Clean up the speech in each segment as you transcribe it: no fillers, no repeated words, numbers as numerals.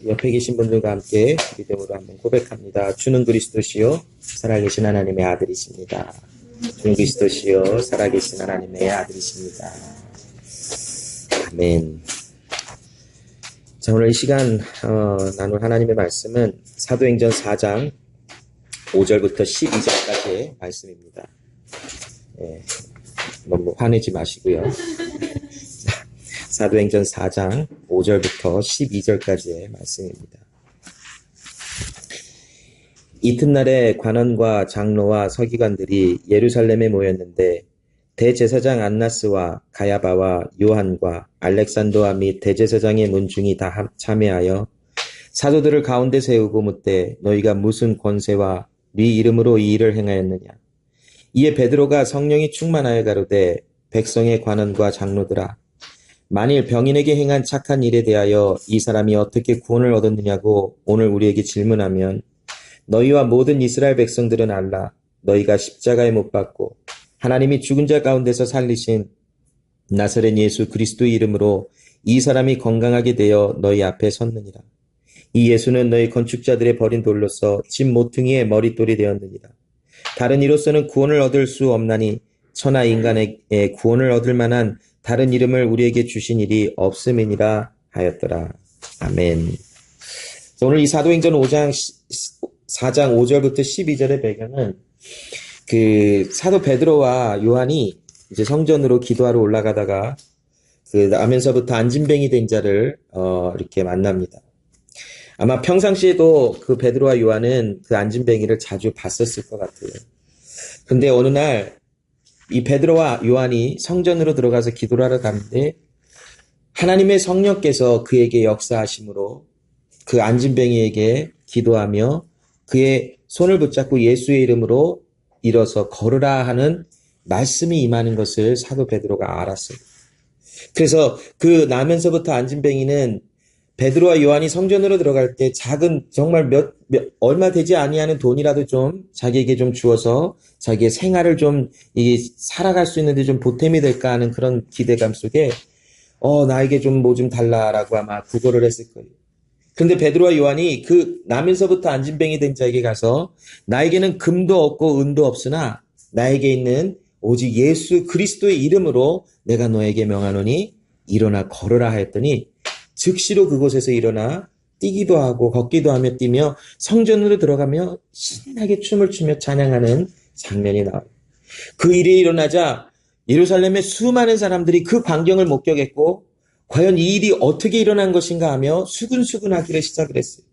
옆에 계신 분들과 함께 믿음으로 한번 고백합니다. 주는 그리스도시요 살아계신 하나님의 아들이십니다. 주는 그리스도시요 살아계신 하나님의 아들이십니다. 아멘. 자, 오늘 이 시간 나눌 하나님의 말씀은 사도행전 4장 5절부터 12절까지의 말씀입니다. 너무 화내지 마시고요. 사도행전 4장 5절부터 12절까지의 말씀입니다. 이튿날에 관원과 장로와 서기관들이 예루살렘에 모였는데 대제사장 안나스와 가야바와 요한과 알렉산더와 및 대제사장의 문중이 다 참여하여 사도들을 가운데 세우고 묻되 너희가 무슨 권세와 네 이름으로 이 일을 행하였느냐. 이에 베드로가 성령이 충만하여 가로되 백성의 관원과 장로들아 만일 병인에게 행한 착한 일에 대하여 이 사람이 어떻게 구원을 얻었느냐고 오늘 우리에게 질문하면 너희와 모든 이스라엘 백성들은 알라. 너희가 십자가에 못 박고 하나님이 죽은 자 가운데서 살리신 나사렛 예수 그리스도의 이름으로 이 사람이 건강하게 되어 너희 앞에 섰느니라. 이 예수는 너희 건축자들의 버린 돌로서 집 모퉁이의 머릿돌이 되었느니라. 다른 이로서는 구원을 얻을 수 없나니 천하 인간에게 구원을 얻을 만한 다른 이름을 우리에게 주신 일이 없음이니라 하였더라. 아멘. 오늘 이 사도행전 4장 5절부터 12절의 배경은 그 사도 베드로와 요한이 이제 성전으로 기도하러 올라가다가 그 나면서부터 안진뱅이 된 자를 이렇게 만납니다. 아마 평상시에도 그 베드로와 요한은 그 안진뱅이를 자주 봤었을 것 같아요. 근데 어느 날 이 베드로와 요한이 성전으로 들어가서 기도를 하러 가는데 하나님의 성령께서 그에게 역사하심으로 그 안진뱅이에게 기도하며 그의 손을 붙잡고 예수의 이름으로 일어서 걸으라 하는 말씀이 임하는 것을 사도 베드로가 알았어요. 그래서 그 나면서부터 안진뱅이는 베드로와 요한이 성전으로 들어갈 때 작은 정말 얼마 되지 아니하는 돈이라도 좀 자기에게 좀 주어서 자기의 생활을 좀 살아갈 수 있는데 좀 보탬이 될까 하는 그런 기대감 속에 나에게 좀 뭐 좀 달라라고 아마 구걸을 했을 거예요. 그런데 베드로와 요한이 그 나면서부터 안진뱅이 된 자에게 가서 나에게는 금도 없고 은도 없으나 나에게 있는 오직 예수 그리스도의 이름으로 내가 너에게 명하노니 일어나 걸으라 하였더니 즉시로 그곳에서 일어나 뛰기도 하고 걷기도 하며 뛰며 성전으로 들어가며 신나게 춤을 추며 찬양하는 장면이 나와요. 그 일이 일어나자 예루살렘의 수많은 사람들이 그 광경을 목격했고 과연 이 일이 어떻게 일어난 것인가 하며 수근수근하기를 시작을 했어요.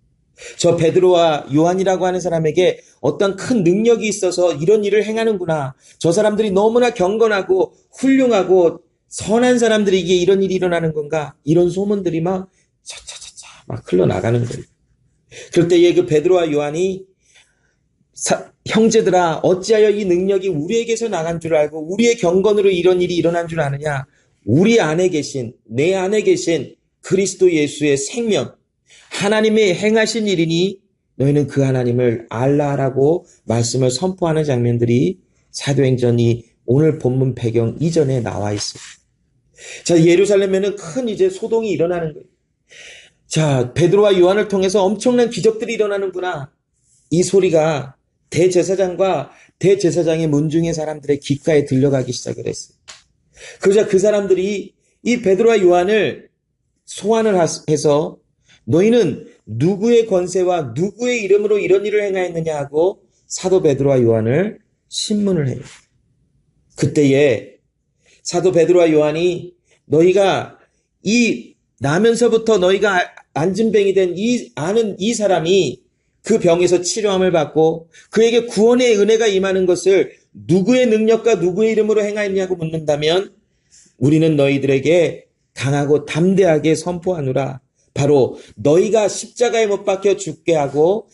저 베드로와 요한이라고 하는 사람에게 어떤 큰 능력이 있어서 이런 일을 행하는구나. 저 사람들이 너무나 경건하고 훌륭하고 선한 사람들에게 이런 일이 일어나는 건가? 이런 소문들이 막 차차차차 막 흘러나가는 거예요. 그럴 때에 그 베드로와 요한이 형제들아 어찌하여 이 능력이 우리에게서 나간 줄 알고 우리의 경건으로 이런 일이 일어난 줄 아느냐? 우리 안에 계신 내 안에 계신 그리스도 예수의 생명 하나님의 행하신 일이니 너희는 그 하나님을 알라라고 말씀을 선포하는 장면들이 사도행전이 오늘 본문 배경 이전에 나와 있어요. 자, 예루살렘에는 큰 이제 소동이 일어나는 거예요. 자, 베드로와 요한을 통해서 엄청난 기적들이 일어나는구나. 이 소리가 대제사장과 대제사장의 문중의 사람들의 귓가에 들려가기 시작을 했어요. 그러자 그 사람들이 이 베드로와 요한을 소환을 해서 너희는 누구의 권세와 누구의 이름으로 이런 일을 행하였느냐 하고 사도 베드로와 요한을 신문을 해요. 그때에 사도 베드로와 요한이 너희가 나면서부터 너희가 안진뱅이 된 아는 이 사람이 그 병에서 치료함을 받고 그에게 구원의 은혜가 임하는 것을 누구의 능력과 누구의 이름으로 행하였냐고 묻는다면 우리는 너희들에게 강하고 담대하게 선포하노라. 바로 너희가 십자가에 못 박혀 죽게 하고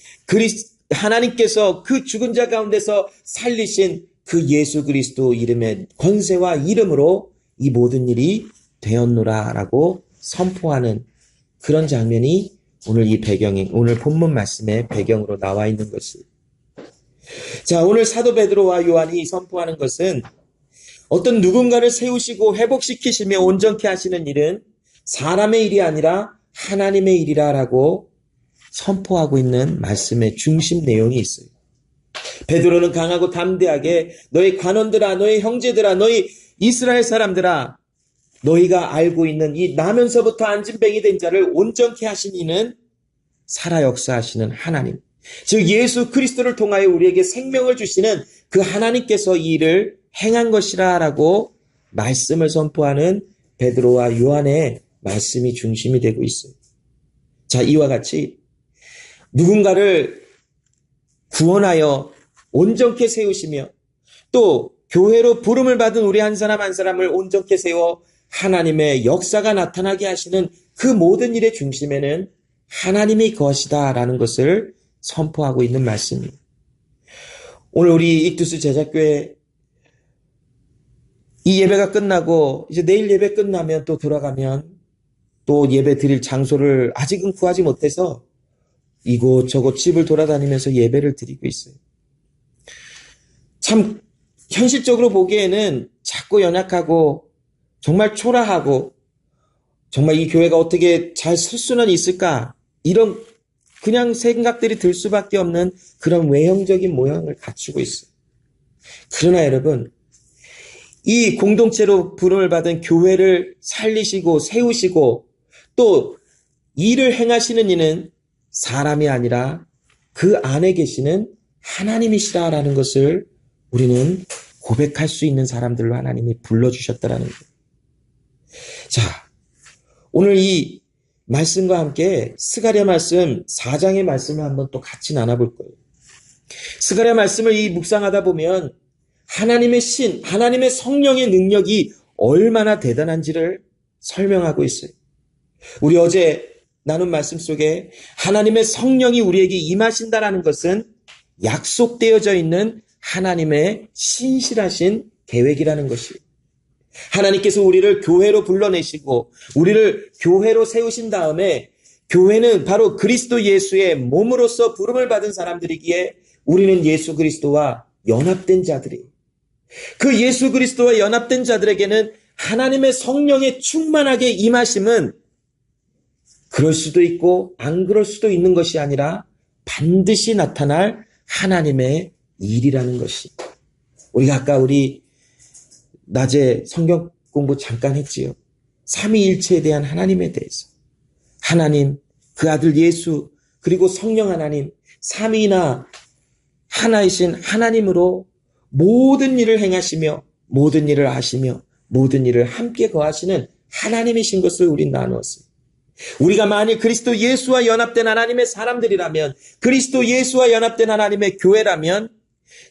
하나님께서 그 죽은 자 가운데서 살리신 그 예수 그리스도 이름의 권세와 이름으로 이 모든 일이 되었노라라고 선포하는 그런 장면이 오늘 오늘 본문 말씀의 배경으로 나와 있는 것이에요. 자, 오늘 사도 베드로와 요한이 선포하는 것은 어떤 누군가를 세우시고 회복시키시며 온전케 하시는 일은 사람의 일이 아니라 하나님의 일이라라고 선포하고 있는 말씀의 중심 내용이 있어요. 베드로는 강하고 담대하게 너희 관원들아, 너희 형제들아, 너희 이스라엘 사람들아, 너희가 알고 있는 이 나면서부터 안진뱅이 된 자를 온전케 하신 이는 살아 역사하시는 하나님, 즉 예수 그리스도를 통하여 우리에게 생명을 주시는 그 하나님께서 이 일을 행한 것이라 라고 말씀을 선포하는 베드로와 요한의 말씀이 중심이 되고 있어요. 자, 이와 같이 누군가를 구원하여 온전케 세우시며 또 교회로 부름을 받은 우리 한 사람 한 사람을 온전케 세워 하나님의 역사가 나타나게 하시는 그 모든 일의 중심에는 하나님이 것이다라는 것을 선포하고 있는 말씀입니다. 오늘 우리 익두스 제자교회 이 예배가 끝나고 이제 내일 예배 끝나면 또 돌아가면 또 예배 드릴 장소를 아직은 구하지 못해서 이곳저곳 집을 돌아다니면서 예배를 드리고 있어요. 참 현실적으로 보기에는 작고 연약하고 정말 초라하고 정말 이 교회가 어떻게 잘 설 수는 있을까, 이런 그냥 생각들이 들 수밖에 없는 그런 외형적인 모양을 갖추고 있어요. 그러나 여러분, 이 공동체로 부름을 받은 교회를 살리시고 세우시고 또 일을 행하시는 이는 사람이 아니라 그 안에 계시는 하나님이시다라는 것을 우리는 고백할 수 있는 사람들로 하나님이 불러주셨다라는 거예요. 자, 오늘 이 말씀과 함께 스가랴 말씀 4장의 말씀을 한번 또 같이 나눠볼 거예요. 스가랴 말씀을 이 묵상하다 보면 하나님의 신, 하나님의 성령의 능력이 얼마나 대단한지를 설명하고 있어요. 우리 어제 나눈 말씀 속에 하나님의 성령이 우리에게 임하신다라는 것은 약속되어져 있는 하나님의 신실하신 계획이라는 것이에요. 하나님께서 우리를 교회로 불러내시고 우리를 교회로 세우신 다음에 교회는 바로 그리스도 예수의 몸으로서 부름을 받은 사람들이기에 우리는 예수 그리스도와 연합된 자들이에요. 그 예수 그리스도와 연합된 자들에게는 하나님의 성령의 충만하게 임하심은 그럴 수도 있고 안 그럴 수도 있는 것이 아니라 반드시 나타날 하나님의 일이라는 것이. 우리가 아까 우리 낮에 성경 공부 잠깐 했지요. 삼위일체에 대한 하나님에 대해서. 하나님, 그 아들 예수, 그리고 성령 하나님, 삼위나 하나이신 하나님으로 모든 일을 행하시며 모든 일을 하시며 모든 일을 함께 거하시는 하나님이신 것을 우린 나누었어요. 우리가 만일 그리스도 예수와 연합된 하나님의 사람들이라면, 그리스도 예수와 연합된 하나님의 교회라면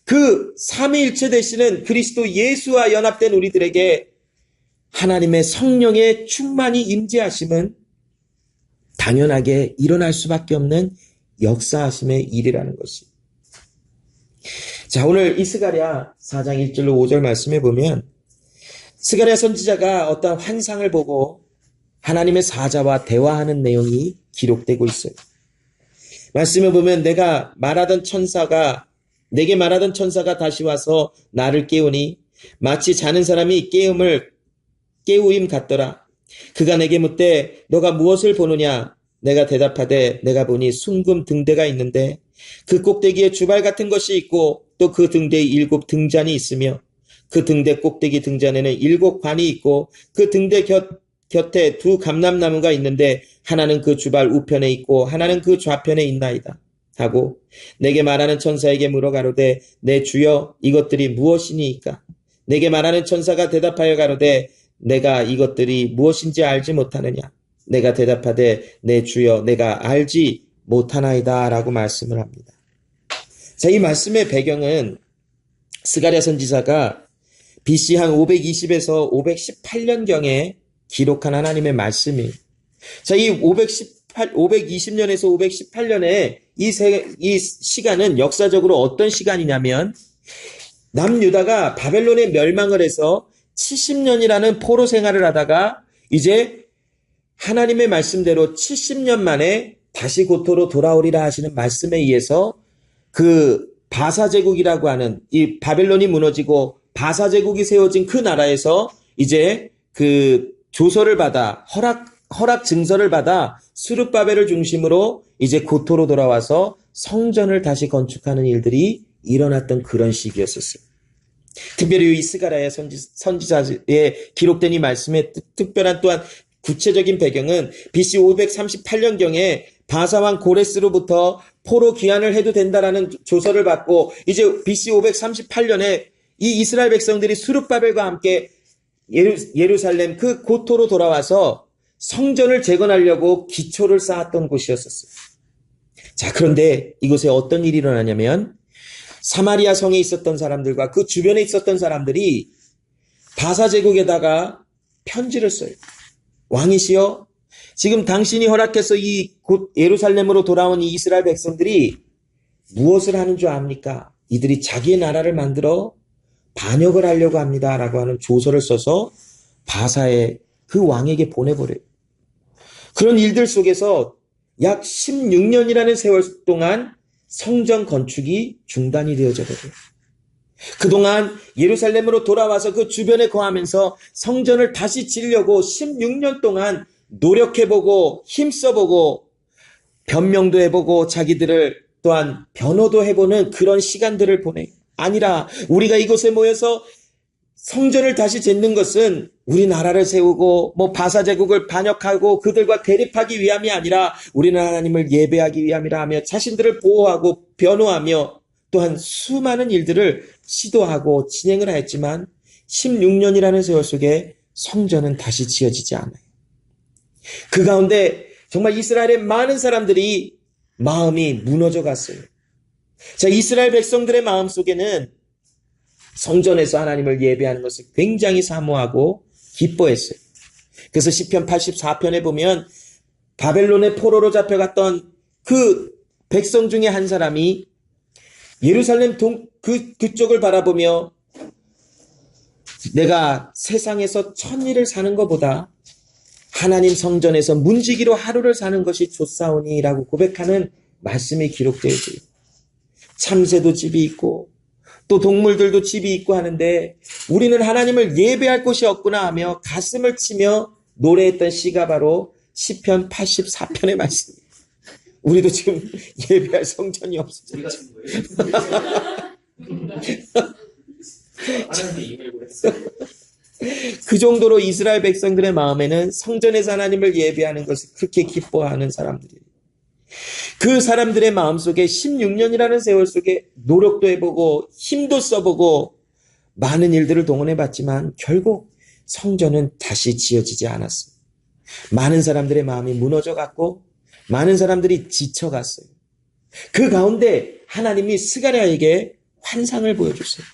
그 삼위일체 되시는 그리스도 예수와 연합된 우리들에게 하나님의 성령의 충만히 임재하심은 당연하게 일어날 수밖에 없는 역사하심의 일이라는 것이. 자, 오늘 이 스가랴 4장 1절로 5절 말씀에 보면 스가랴 선지자가 어떤 환상을 보고 하나님의 사자와 대화하는 내용이 기록되고 있어요. 말씀에 보면 내게 말하던 천사가 다시 와서 나를 깨우니 마치 자는 사람이 깨우임 같더라. 그가 내게 묻되 너가 무엇을 보느냐? 내가 대답하되 내가 보니 숭금 등대가 있는데 그 꼭대기에 주발 같은 것이 있고 또 그 등대에 7 등잔이 있으며 그 등대 꼭대기 등잔에는 7 관이 있고 그 등대 곁에 2 감람나무가 있는데 하나는 그 주발 우편에 있고 하나는 그 좌편에 있나이다 하고 내게 말하는 천사에게 물어 가로되 내 주여 이것들이 무엇이니이까? 내게 말하는 천사가 대답하여 가로되 내가 이것들이 무엇인지 알지 못하느냐? 내가 대답하되 내 주여 내가 알지 못하나이다 라고 말씀을 합니다. 자, 이 말씀의 배경은 스가랴 선지자가 BC 한 520에서 518년경에 기록한 하나님의 말씀이에요. 자, 이 520년에서 518년에 이 시간은 역사적으로 어떤 시간이냐면 남유다가 바벨론에 멸망을 해서 70년이라는 포로 생활을 하다가 이제 하나님의 말씀대로 70년 만에 다시 고토로 돌아오리라 하시는 말씀에 의해서 그 바사제국이라고 하는 이 바벨론이 무너지고 바사제국이 세워진 그 나라에서 이제 그 조서를 받아 허락 증서를 받아 수르바벨을 중심으로 이제 고토로 돌아와서 성전을 다시 건축하는 일들이 일어났던 그런 시기였었어요. 특별히 이 스가랴의 선지자에 기록된 이 말씀의 특별한 또한 구체적인 배경은 BC 538년경에 바사왕 고레스로부터 포로 귀환을 해도 된다라는 조서를 받고 이제 BC 538년에 이 이스라엘 백성들이 수르바벨과 함께 예루살렘 그 고토로 돌아와서 성전을 재건하려고 기초를 쌓았던 곳이었었어요. 자, 그런데 이곳에 어떤 일이 일어나냐면 사마리아 성에 있었던 사람들과 그 주변에 있었던 사람들이 바사 제국에다가 편지를 써요. 왕이시여, 지금 당신이 허락해서 이 곧 예루살렘으로 돌아온 이 이스라엘 백성들이 무엇을 하는 줄 압니까? 이들이 자기의 나라를 만들어 반역을 하려고 합니다. 라고 하는 조서를 써서 바사의 그 왕에게 보내버려요. 그런 일들 속에서 약 16년이라는 세월 동안 성전 건축이 중단이 되어져 버려요. 그동안 예루살렘으로 돌아와서 그 주변에 거하면서 성전을 다시 지으려고 16년 동안 노력해보고 힘써보고 변명도 해보고 자기들을 또한 변호도 해보는 그런 시간들을 보내요. 아니라 우리가 이곳에 모여서 성전을 다시 짓는 것은 우리나라를 세우고 바사 제국을 반역하고 그들과 대립하기 위함이 아니라 우리는 하나님을 예배하기 위함이라 하며 자신들을 보호하고 변호하며 또한 수많은 일들을 시도하고 진행을 하였지만 16년이라는 세월 속에 성전은 다시 지어지지 않아요. 그 가운데 정말 이스라엘의 많은 사람들이 마음이 무너져 갔어요. 자, 이스라엘 백성들의 마음 속에는 성전에서 하나님을 예배하는 것을 굉장히 사모하고 기뻐했어요. 그래서 시편 84편에 보면 바벨론의 포로로 잡혀갔던 그 백성 중에 한 사람이 예루살렘 그쪽을 바라보며 내가 세상에서 1000일을 사는 것보다 하나님 성전에서 문지기로 하루를 사는 것이 좋사오니라고 고백하는 말씀이 기록되어 있어요. 참새도 집이 있고 또 동물들도 집이 있고 하는데 우리는 하나님을 예배할 곳이 없구나 하며 가슴을 치며 노래했던 시가 바로 시편 84편의 말씀이에요. 우리도 지금 예배할 성전이 없어요. 그 정도로 이스라엘 백성들의 마음에는 성전에서 하나님을 예배하는 것을 그렇게 기뻐하는 사람들이에요. 그 사람들의 마음속에 16년이라는 세월 속에 노력도 해보고 힘도 써보고 많은 일들을 동원해봤지만 결국 성전은 다시 지어지지 않았어요. 많은 사람들의 마음이 무너져갔고 많은 사람들이 지쳐갔어요. 그 가운데 하나님이 스가랴에게 환상을 보여줬어요.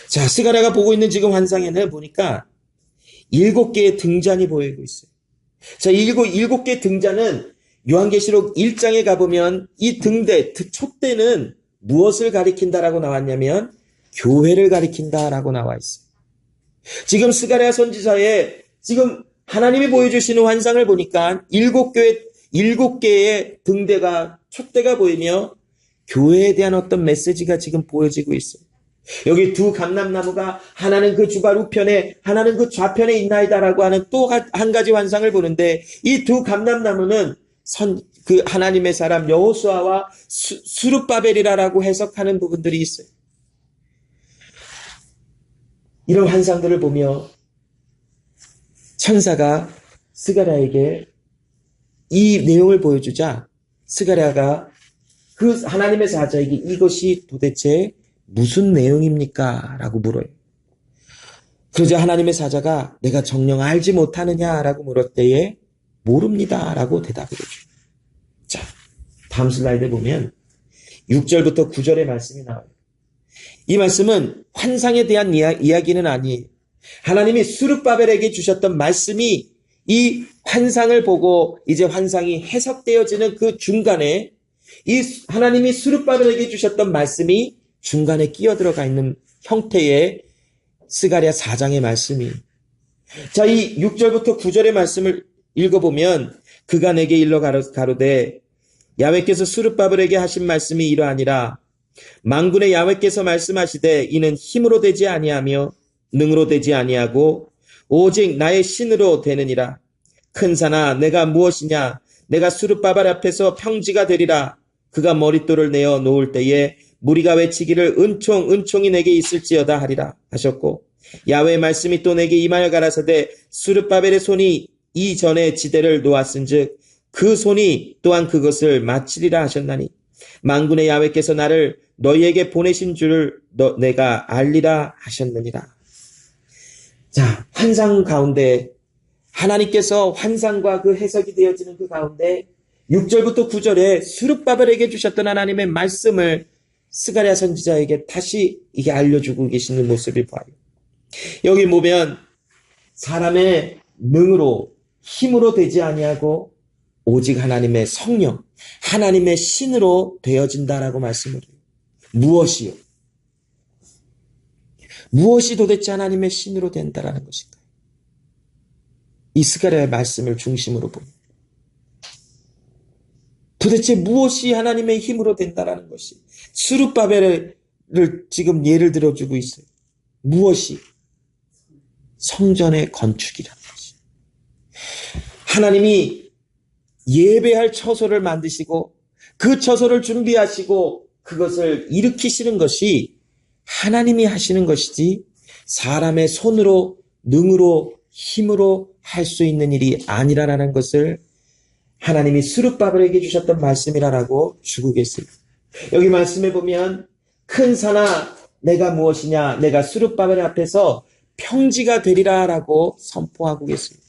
자, 스가랴가 보고 있는 지금 환상에는 보니까 7개의 등잔이 보이고 있어요. 자, 7개의 등잔은 요한계시록 1장에 가보면 이 등대, 촛대는 무엇을 가리킨다라고 나왔냐면 교회를 가리킨다라고 나와 있어요. 지금 스가랴 선지자의 지금 하나님이 보여주시는 환상을 보니까 7개의 등대가 촛대가 보이며 교회에 대한 어떤 메시지가 지금 보여지고 있어요. 여기 두 감람나무가 하나는 그 주발 우편에 하나는 그 좌편에 있나이다라고 하는 또 한 가지 환상을 보는데 이 두 감람나무는 그 하나님의 사람 여호수아와 수르바벨이라고 해석하는 부분들이 있어요. 이런 환상들을 보며 천사가 스가랴에게 이 내용을 보여주자 스가랴가 그 하나님의 사자에게 이것이 도대체 무슨 내용입니까? 라고 물어요. 그러자 하나님의 사자가 내가 정녕 알지 못하느냐라고 물을 때에 모릅니다 라고 대답을 해줘요. 자, 다음 슬라이드에 보면 6절부터 9절의 말씀이 나와요. 이 말씀은 환상에 대한 이야기는 아니에요. 하나님이 수르바벨에게 주셨던 말씀이 이 환상을 보고 이제 환상이 해석되어지는 그 중간에 이 하나님이 수르바벨에게 주셨던 말씀이 중간에 끼어들어가 있는 형태의 스가랴 4장의 말씀이. 자, 이 6절부터 9절의 말씀을 읽어보면 그가 내게 일러 가로되 야훼께서 수르바벨에게 하신 말씀이 이러하니라. 만군의 야훼께서 말씀하시되 이는 힘으로 되지 아니하며 능으로 되지 아니하고 오직 나의 신으로 되느니라. 큰 산아 내가 무엇이냐 내가 수르바벨 앞에서 평지가 되리라. 그가 머릿돌을 내어 놓을 때에 무리가 외치기를 은총 은총이 내게 있을지어다 하리라 하셨고 야훼의 말씀이 또 내게 임하여 가라사대 수르바벨의 손이 이전에 지대를 놓았은즉 그 손이 또한 그것을 마치리라 하셨나니 만군의 야훼께서 나를 너희에게 보내신 줄을 내가 알리라 하셨느니라. 자, 환상 가운데 하나님께서 환상과 그 해석이 되어지는 그 가운데 6절부터 9절에 수르바벨에게 주셨던 하나님의 말씀을 스가랴 선지자에게 다시 이게 알려주고 계시는 모습을 봐요. 여기 보면 사람의 능으로 힘으로 되지 아니하고 오직 하나님의 성령, 하나님의 신으로 되어진다라고 말씀을 해요. 무엇이요? 무엇이 도대체 하나님의 신으로 된다라는 것인가요? 이 스가랴의 말씀을 중심으로 보면 도대체 무엇이 하나님의 힘으로 된다라는 것이 수르바벨을 지금 예를 들어주고 있어요. 무엇이? 성전의 건축이라는 것이. 하나님이 예배할 처소를 만드시고 그 처소를 준비하시고 그것을 일으키시는 것이 하나님이 하시는 것이지 사람의 손으로 능으로 힘으로 할 수 있는 일이 아니라는 것을 하나님이 수르바벨에게 주셨던 말씀이라고 주고 계세요. 여기 말씀에 보면 큰 산아 내가 무엇이냐 내가 수르바벨 앞에서 평지가 되리라라고 선포하고 계십니다.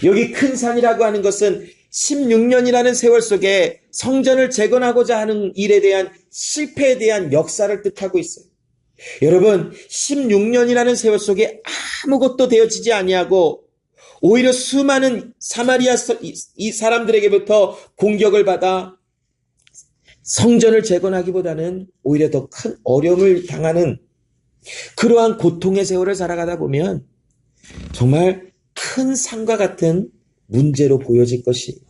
여기 큰 산이라고 하는 것은 16년이라는 세월 속에 성전을 재건하고자 하는 일에 대한 실패에 대한 역사를 뜻하고 있어요. 여러분 16년이라는 세월 속에 아무것도 되어지지 아니하고 오히려 수많은 사마리아 이 사람들에게부터 공격을 받아 성전을 재건하기보다는 오히려 더 큰 어려움을 당하는 그러한 고통의 세월을 살아가다 보면 정말 큰 산과 같은 문제로 보여질 것이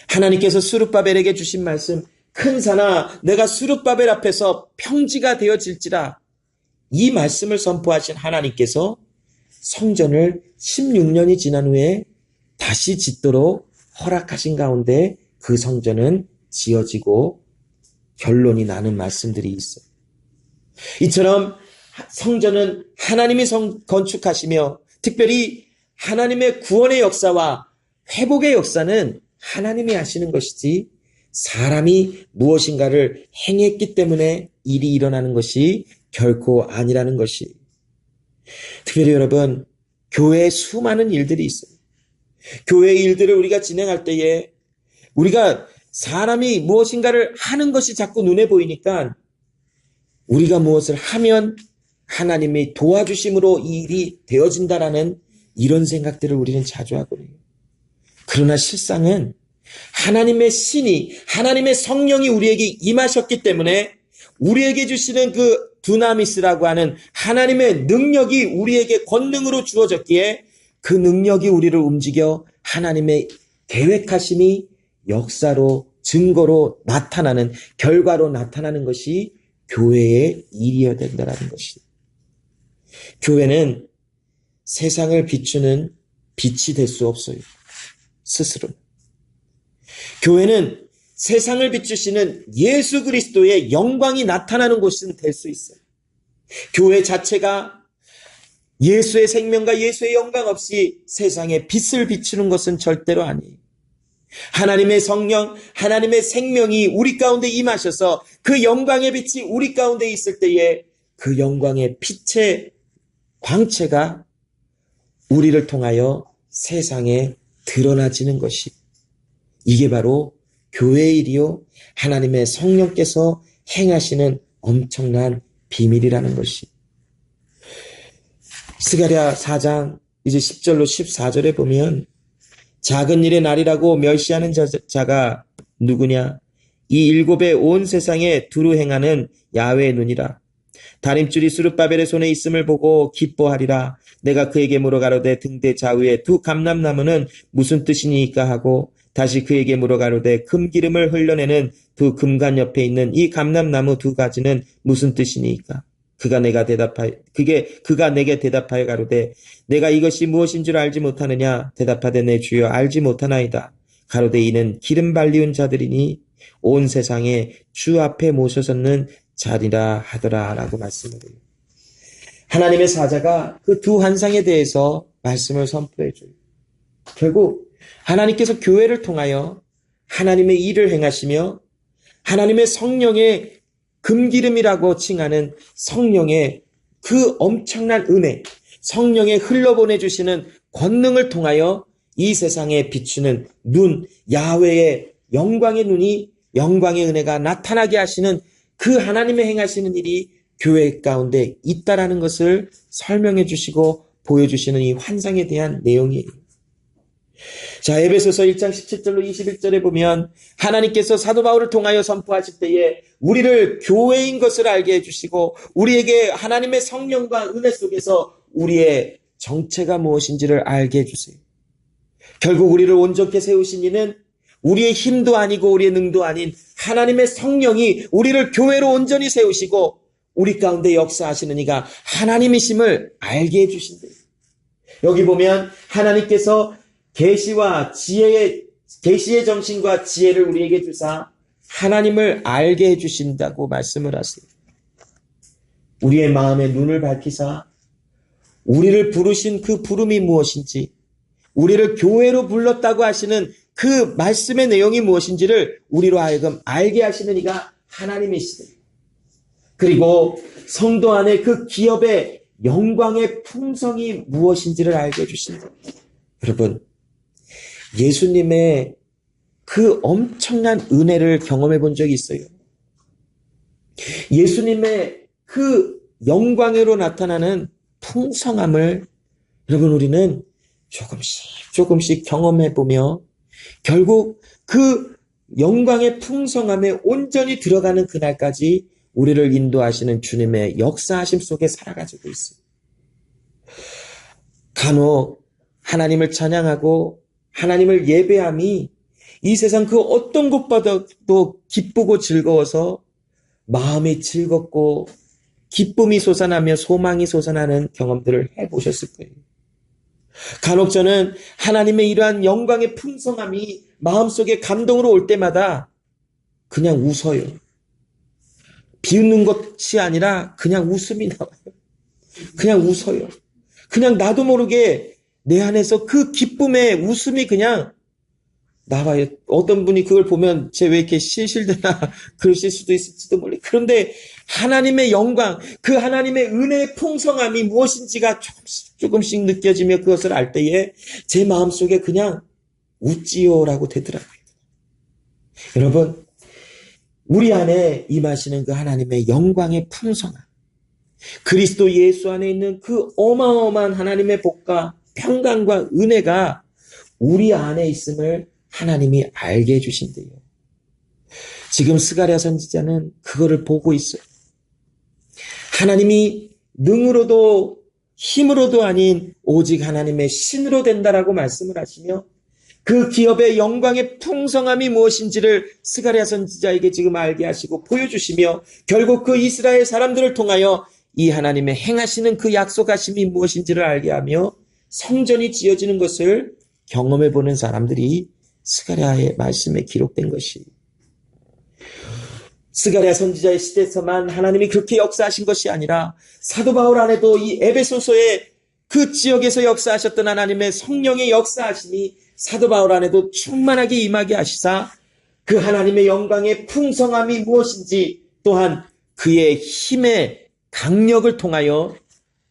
하나님께서 수르바벨에게 주신 말씀 큰 산아 내가 수르바벨 앞에서 평지가 되어질지라 이 말씀을 선포하신 하나님께서 성전을 16년이 지난 후에 다시 짓도록 허락하신 가운데 그 성전은 지어지고 결론이 나는 말씀들이 있어요. 이처럼 성전은 하나님이 건축하시며 특별히 하나님의 구원의 역사와 회복의 역사는 하나님이 하시는 것이지 사람이 무엇인가를 행했기 때문에 일이 일어나는 것이 결코 아니라는 것이 특별히 여러분 교회에 수많은 일들이 있어요. 교회의 일들을 우리가 진행할 때에 우리가 사람이 무엇인가를 하는 것이 자꾸 눈에 보이니까 우리가 무엇을 하면 하나님의 도와주심으로 이 일이 되어진다라는 이런 생각들을 우리는 자주 하거든요. 그러나 실상은 하나님의 신이 하나님의 성령이 우리에게 임하셨기 때문에 우리에게 주시는 그 두나미스라고 하는 하나님의 능력이 우리에게 권능으로 주어졌기에 그 능력이 우리를 움직여 하나님의 계획하심이 역사로 증거로 나타나는 결과로 나타나는 것이 교회의 일이어야 된다는 것이. 교회는 세상을 비추는 빛이 될 수 없어요. 스스로. 교회는 세상을 비추시는 예수 그리스도의 영광이 나타나는 곳은 될 수 있어요. 교회 자체가 예수의 생명과 예수의 영광 없이 세상에 빛을 비추는 것은 절대로 아니에요. 하나님의 성령, 하나님의 생명이 우리 가운데 임하셔서 그 영광의 빛이 우리 가운데 있을 때에 그 영광의 빛의 광채가 우리를 통하여 세상에 드러나지는 것이 이게 바로 교회의 일이요 하나님의 성령께서 행하시는 엄청난 비밀이라는 것이. 스가랴 4장 이제 10절로 14절에 보면 작은 일의 날이라고 멸시하는 자가 누구냐? 이 일곱의 온 세상에 두루 행하는 야훼의 눈이라. 다림줄이 수르바벨의 손에 있음을 보고 기뻐하리라. 내가 그에게 물어가로되 등대 좌우에 두 감람나무는 무슨 뜻이니까 하고 다시 그에게 물어가로되 금기름을 흘려내는 두 금관 옆에 있는 이 감람나무 두 가지는 무슨 뜻이니까. 그가 내게 대답하여 가로되 내가 이것이 무엇인 줄 알지 못하느냐. 대답하되 내 주여 알지 못하나이다. 가로되 이는 기름 발리운 자들이니 온 세상에 주 앞에 모셔섰는 자리라 하더라 라고 말씀을 해요. 하나님의 사자가 그 두 환상에 대해서 말씀을 선포해 줘요. 결국 하나님께서 교회를 통하여 하나님의 일을 행하시며 하나님의 성령의 금기름이라고 칭하는 성령의 그 엄청난 은혜, 성령의 흘러보내주시는 권능을 통하여 이 세상에 비추는 눈, 야훼의 영광의 눈이, 영광의 은혜가 나타나게 하시는 그 하나님의 행하시는 일이 교회 가운데 있다라는 것을 설명해 주시고 보여주시는 이 환상에 대한 내용이에요. 자, 에베소서 1장 17절로 21절에 보면 하나님께서 사도 바울을 통하여 선포하실 때에 우리를 교회인 것을 알게 해주시고 우리에게 하나님의 성령과 은혜 속에서 우리의 정체가 무엇인지를 알게 해주세요. 결국 우리를 온전케 세우신 이는 우리의 힘도 아니고 우리의 능도 아닌 하나님의 성령이 우리를 교회로 온전히 세우시고 우리 가운데 역사하시는 이가 하나님이심을 알게 해주신대요. 여기 보면 하나님께서 계시의 정신과 지혜를 우리에게 주사 하나님을 알게 해주신다고 말씀을 하세요. 우리의 마음의 눈을 밝히사 우리를 부르신 그 부름이 무엇인지, 우리를 교회로 불렀다고 하시는 그 말씀의 내용이 무엇인지를 우리로 하여금 알게 하시는 이가 하나님이시대요. 그리고 성도 안에 그 기업의 영광의 풍성이 무엇인지를 알게 해주신다. 여러분, 예수님의 그 엄청난 은혜를 경험해 본 적이 있어요. 예수님의 그 영광으로 나타나는 풍성함을 여러분 우리는 조금씩 경험해 보며 결국 그 영광의 풍성함에 온전히 들어가는 그날까지 우리를 인도하시는 주님의 역사하심 속에 살아가지고 있어요. 간혹 하나님을 찬양하고 하나님을 예배함이 이 세상 그 어떤 곳보다도 기쁘고 즐거워서 마음이 즐겁고 기쁨이 솟아나며 소망이 솟아나는 경험들을 해보셨을 거예요. 간혹 저는 하나님의 이러한 영광의 풍성함이 마음속에 감동으로 올 때마다 그냥 웃어요. 비웃는 것이 아니라 그냥 웃음이 나와요. 그냥 웃어요. 그냥 나도 모르게 내 안에서 그 기쁨의 웃음이 그냥 나와요. 어떤 분이 그걸 보면 쟤 왜 이렇게 실실대나 그러실 수도 있을지도 몰라요. 그런데 하나님의 영광, 그 하나님의 은혜의 풍성함이 무엇인지가 조금씩 느껴지며 그것을 알 때에 제 마음속에 그냥 웃지요라고 되더라고요. 여러분, 우리 안에 임하시는 그 하나님의 영광의 풍성함, 그리스도 예수 안에 있는 그 어마어마한 하나님의 복과 평강과 은혜가 우리 안에 있음을 하나님이 알게 해주신대요. 지금 스가랴 선지자는 그거를 보고 있어요. 하나님이 능으로도 힘으로도 아닌 오직 하나님의 신으로 된다라고 말씀을 하시며 그 기업의 영광의 풍성함이 무엇인지를 스가랴 선지자에게 지금 알게 하시고 보여주시며 결국 그 이스라엘 사람들을 통하여 이 하나님의 행하시는 그 약속하심이 무엇인지를 알게 하며 성전이 지어지는 것을 경험해보는 사람들이 스가랴의 말씀에 기록된 것이, 스가랴 선지자의 시대에서만 하나님이 그렇게 역사하신 것이 아니라 사도 바울 안에도 이 에베소서의 그 지역에서 역사하셨던 하나님의 성령의 역사하심이 사도 바울 안에도 충만하게 임하게 하시사 그 하나님의 영광의 풍성함이 무엇인지 또한 그의 힘의 강력을 통하여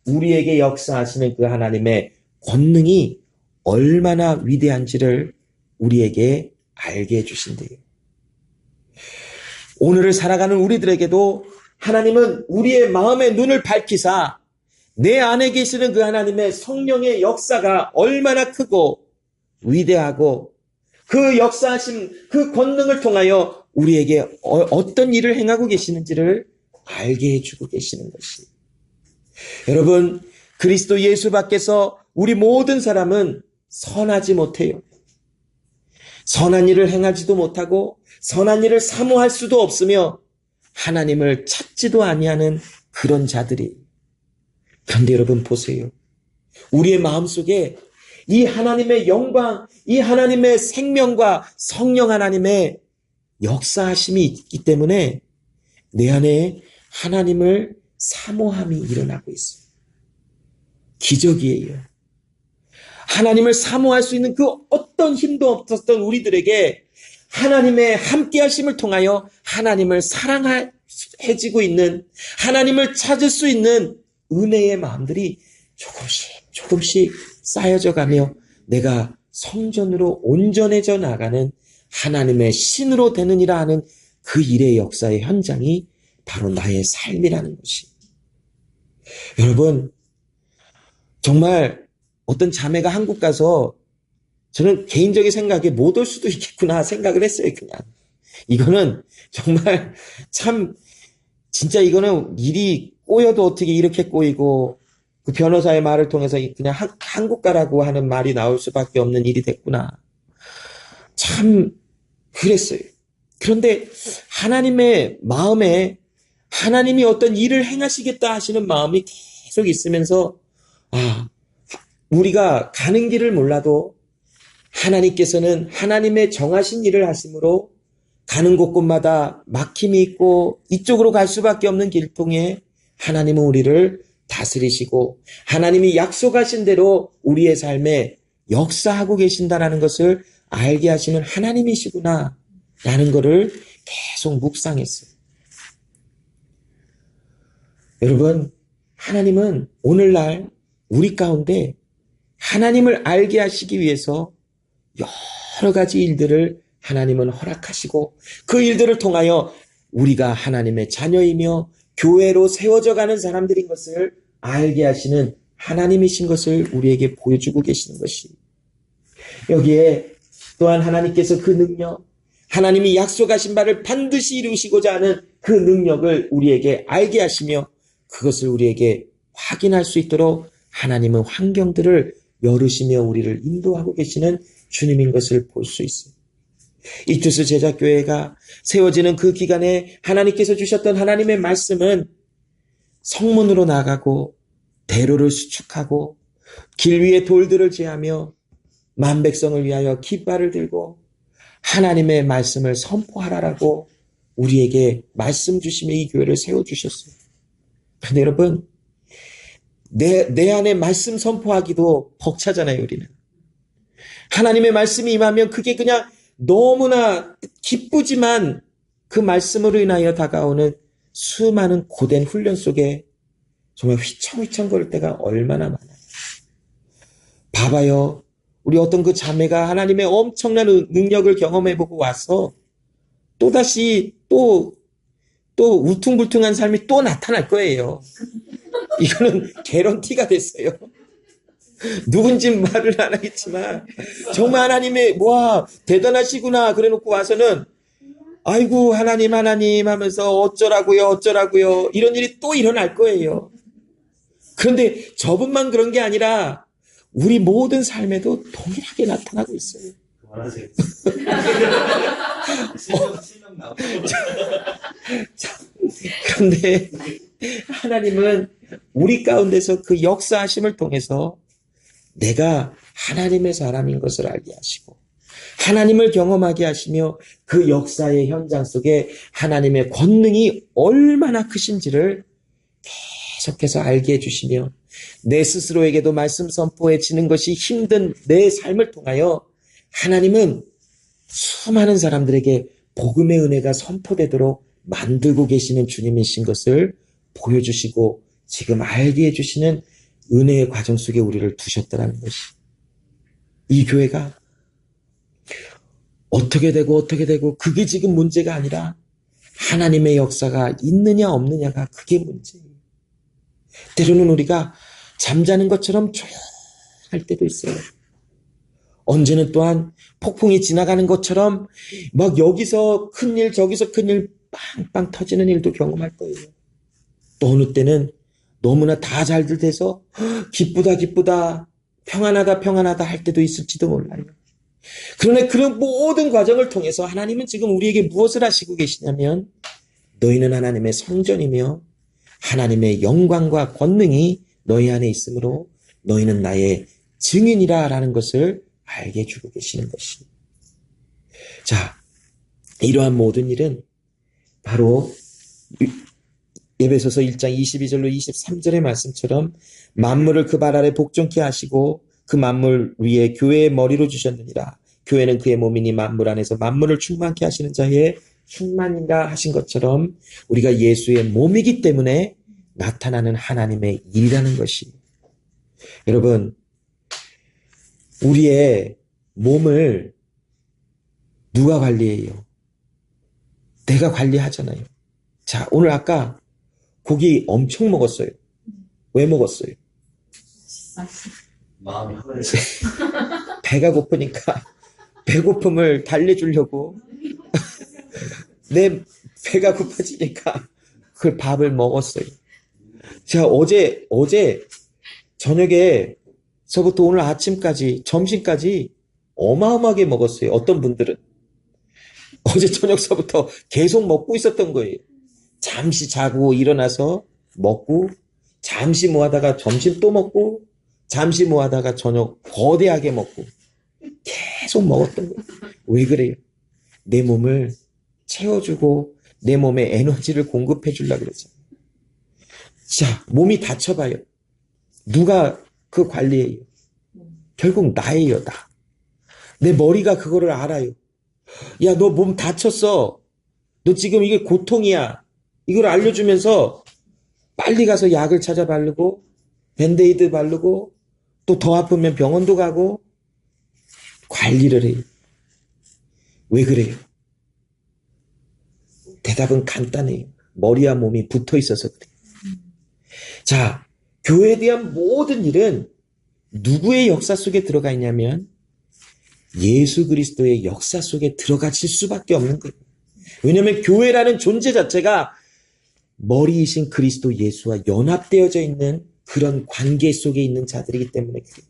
우리에게 역사하시는 그 하나님의 권능이 얼마나 위대한지를 우리에게 알게 해주신대요. 오늘을 살아가는 우리들에게도 하나님은 우리의 마음의 눈을 밝히사 내 안에 계시는 그 하나님의 성령의 역사가 얼마나 크고 위대하고 그 역사하심, 그 권능을 통하여 우리에게 어떤 일을 행하고 계시는지를 알게 해주고 계시는 것이. 여러분, 그리스도 예수 밖에서 우리 모든 사람은 선하지 못해요. 선한 일을 행하지도 못하고 선한 일을 사모할 수도 없으며 하나님을 찾지도 아니하는 그런 자들이. 그런데 여러분 보세요. 우리의 마음속에 이 하나님의 영광, 이 하나님의 생명과 성령 하나님의 역사하심이 있기 때문에 내 안에 하나님을 사모함이 일어나고 있어요. 기적이에요. 하나님을 사모할 수 있는 그 어떤 힘도 없었던 우리들에게 하나님의 함께하심을 통하여 하나님을 사랑해지고 있는, 하나님을 찾을 수 있는 은혜의 마음들이 조금씩 쌓여져 가며 내가 성전으로 온전해져 나가는 하나님의 신으로 되느니라 하는 그 일의 역사의 현장이 바로 나의 삶이라는 것이. 여러분, 정말 어떤 자매가 한국 가서 저는 개인적인 생각에 못 올 수도 있겠구나 생각을 했어요. 그냥 이거는 정말 참 진짜 이거는 일이 꼬여도 어떻게 이렇게 꼬이고 그 변호사의 말을 통해서 그냥 한국 가라고 하는 말이 나올 수밖에 없는 일이 됐구나. 참 그랬어요. 그런데 하나님의 마음에 하나님이 어떤 일을 행하시겠다 하시는 마음이 계속 있으면서 우리가 가는 길을 몰라도 하나님께서는 하나님의 정하신 일을 하심으로 가는 곳곳마다 막힘이 있고 이쪽으로 갈 수밖에 없는 길통에 하나님은 우리를 다스리시고 하나님이 약속하신 대로 우리의 삶에 역사하고 계신다라는 것을 알게 하시는 하나님이시구나 라는 것을 계속 묵상했어요. 여러분, 하나님은 오늘날 우리 가운데 하나님을 알게 하시기 위해서 여러 가지 일들을 하나님은 허락하시고 그 일들을 통하여 우리가 하나님의 자녀이며 교회로 세워져 가는 사람들인 것을 알게 하시는 하나님이신 것을 우리에게 보여주고 계시는 것이, 여기에 또한 하나님께서 그 능력, 하나님이 약속하신 바를 반드시 이루시고자 하는 그 능력을 우리에게 알게 하시며 그것을 우리에게 확인할 수 있도록 하나님은 환경들을 열으시며 우리를 인도하고 계시는 주님인 것을 볼 수 있어요. 이투스 제자교회가 세워지는 그 기간에 하나님께서 주셨던 하나님의 말씀은 성문으로 나가고 대로를 수축하고 길 위에 돌들을 제하며 만백성을 위하여 깃발을 들고 하나님의 말씀을 선포하라라고 우리에게 말씀 주시며 이 교회를 세워주셨어요. 그런데 여러분, 내 안에 말씀 선포하기도 벅차잖아요. 우리는 하나님의 말씀이 임하면 그게 그냥 너무나 기쁘지만 그 말씀으로 인하여 다가오는 수많은 고된 훈련 속에 정말 휘청휘청 거릴 때가 얼마나 많아요. 봐봐요. 우리 어떤 그 자매가 하나님의 엄청난 능력을 경험해보고 와서 또다시 또 울퉁불퉁한 삶이 또 나타날 거예요. 이거는 개런티가 됐어요. 누군지 말을 안 하겠지만 정말 하나님의 와 대단하시구나 그래 놓고 와서는 아이고 하나님 하면서 어쩌라고요 이런 일이 또 일어날 거예요. 그런데 저분만 그런 게 아니라 우리 모든 삶에도 동일하게 나타나고 있어요. 그런데 하나님은 우리 가운데서 그 역사하심을 통해서 내가 하나님의 사람인 것을 알게 하시고 하나님을 경험하게 하시며 그 역사의 현장 속에 하나님의 권능이 얼마나 크신지를 계속해서 알게 해주시며 내 스스로에게도 말씀 선포해지는 것이 힘든 내 삶을 통하여 하나님은 수많은 사람들에게 복음의 은혜가 선포되도록 만들고 계시는 주님이신 것을 보여주시고 지금 알게 해주시는 은혜의 과정 속에 우리를 두셨다는 것이, 이 교회가 어떻게 되고 그게 지금 문제가 아니라 하나님의 역사가 있느냐 없느냐가 그게 문제예요. 때로는 우리가 잠자는 것처럼 조용할 때도 있어요. 언제는 또한 폭풍이 지나가는 것처럼 막 여기서 큰일 저기서 큰일 빵빵 터지는 일도 경험할 거예요. 또 어느 때는 너무나 다 잘들 돼서 기쁘다 평안하다 할 때도 있을지도 몰라요. 그러나 그런 모든 과정을 통해서 하나님은 지금 우리에게 무엇을 하시고 계시냐면 너희는 하나님의 성전이며 하나님의 영광과 권능이 너희 안에 있으므로 너희는 나의 증인이라 라는 것을 알게 해주고 계시는 것입니다. 자, 이러한 모든 일은 바로 에베소서 1장 22절로 23절의 말씀처럼 만물을 그 발 아래 복종케 하시고 그 만물 위에 교회의 머리로 주셨느니라. 교회는 그의 몸이니 만물 안에서 만물을 충만케 하시는 자의 충만인가 하신 것처럼 우리가 예수의 몸이기 때문에 나타나는 하나님의 일이라는 것이, 여러분, 우리의 몸을 누가 관리해요? 내가 관리하잖아요. 자, 오늘 아까 고기 엄청 먹었어요. 왜 먹었어요? 마음이 허해서. 배가 고프니까 배고픔을 달래주려고 내 배가 고파지니까 그 밥을 먹었어요. 제가 어제 저녁에서부터 오늘 아침까지 점심까지 어마어마하게 먹었어요. 어떤 분들은 어제 저녁서부터 계속 먹고 있었던 거예요. 잠시 자고 일어나서 먹고, 잠시 뭐 하다가 점심 또 먹고, 잠시 뭐 하다가 저녁 거대하게 먹고, 계속 먹었던 거예요. 왜 그래요? 내 몸을 채워주고 내 몸에 에너지를 공급해 주려고 그러죠. 자, 몸이 다쳐봐요. 누가 그 관리해요? 결국 나예요, 나. 내 머리가 그거를 알아요. 야, 너 몸 다쳤어. 너 지금 이게 고통이야. 이걸 알려주면서 빨리 가서 약을 찾아 바르고 밴드에이드 바르고 또 더 아프면 병원도 가고 관리를 해요. 왜 그래요? 대답은 간단해요. 머리와 몸이 붙어 있어서 그래요. 자, 교회에 대한 모든 일은 누구의 역사 속에 들어가 있냐면 예수 그리스도의 역사 속에 들어가실 수밖에 없는 거예요. 왜냐하면 교회라는 존재 자체가 머리이신 그리스도 예수와 연합되어져 있는 그런 관계 속에 있는 자들이기 때문에 그래요.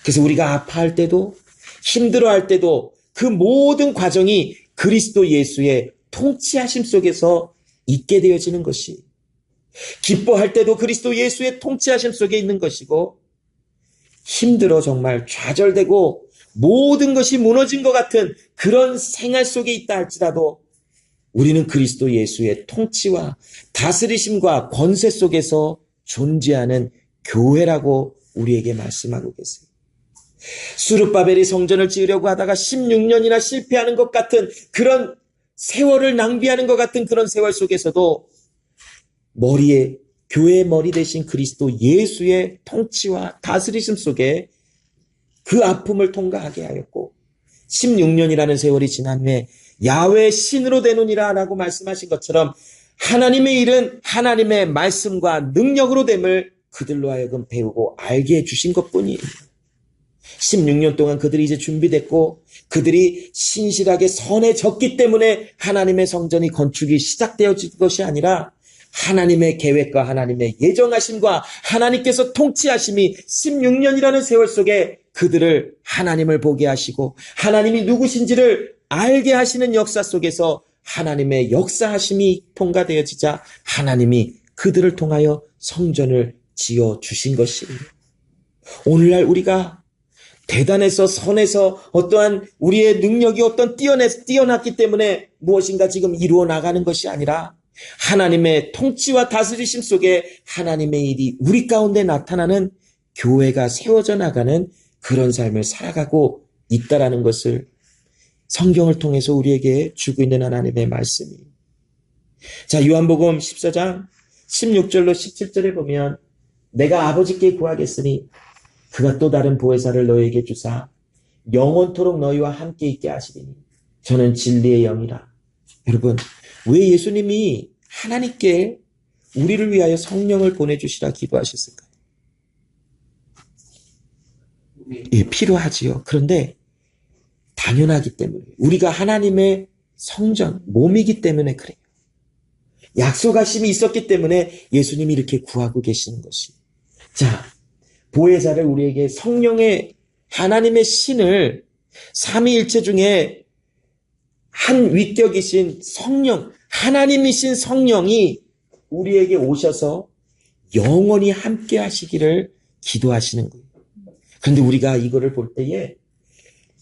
그래서 우리가 아파할 때도 힘들어할 때도 그 모든 과정이 그리스도 예수의 통치하심 속에서 있게 되어지는 것이, 기뻐할 때도 그리스도 예수의 통치하심 속에 있는 것이고, 힘들어 정말 좌절되고 모든 것이 무너진 것 같은 그런 생활 속에 있다 할지라도 우리는 그리스도 예수의 통치와 다스리심과 권세 속에서 존재하는 교회라고 우리에게 말씀하고 계세요. 수르바벨이 성전을 지으려고 하다가 16년이나 실패하는 것 같은 그런 세월을 낭비하는 것 같은 그런 세월 속에서도 교회의 머리 대신 그리스도 예수의 통치와 다스리심 속에 그 아픔을 통과하게 하였고 16년이라는 세월이 지난 후에 야훼 신으로 되느니라 라고 말씀하신 것처럼 하나님의 일은 하나님의 말씀과 능력으로 됨을 그들로 하여금 배우고 알게 해주신 것뿐이에요. 16년 동안 그들이 이제 준비됐고 그들이 신실하게 선해졌기 때문에 하나님의 성전이 건축이 시작되어진 것이 아니라 하나님의 계획과 하나님의 예정하심과 하나님께서 통치하심이 16년이라는 세월 속에 그들을 하나님을 보게 하시고 하나님이 누구신지를 알게 하시는 역사 속에서 하나님의 역사하심이 통과되어지자 하나님이 그들을 통하여 성전을 지어주신 것이에요. 오늘날 우리가 대단해서 선해서 어떠한 우리의 능력이 뛰어났기 때문에 무엇인가 지금 이루어 나가는 것이 아니라 하나님의 통치와 다스리심 속에 하나님의 일이 우리 가운데 나타나는 교회가 세워져 나가는 그런 삶을 살아가고 있다라는 것을 성경을 통해서 우리에게 주고 있는 하나님의 말씀이에요. 자, 요한복음 14장 16절로 17절에 보면 내가 아버지께 구하겠으니 그가 또 다른 보혜사를 너희에게 주사 영원토록 너희와 함께 있게 하시리니 저는 진리의 영이라. 여러분, 왜 예수님이 하나님께 우리를 위하여 성령을 보내주시라 기도하셨을까요? 예, 필요하지요. 그런데 당연하기 때문에 우리가 하나님의 성전, 몸이기 때문에 그래요. 약속하심이 있었기 때문에 예수님이 이렇게 구하고 계시는 것이. 자, 보혜사를 우리에게 성령의 하나님의 신을 삼위일체 중에 한 위격이신 성령, 하나님이신 성령이 우리에게 오셔서 영원히 함께 하시기를 기도하시는 거예요. 그런데 우리가 이거를 볼 때에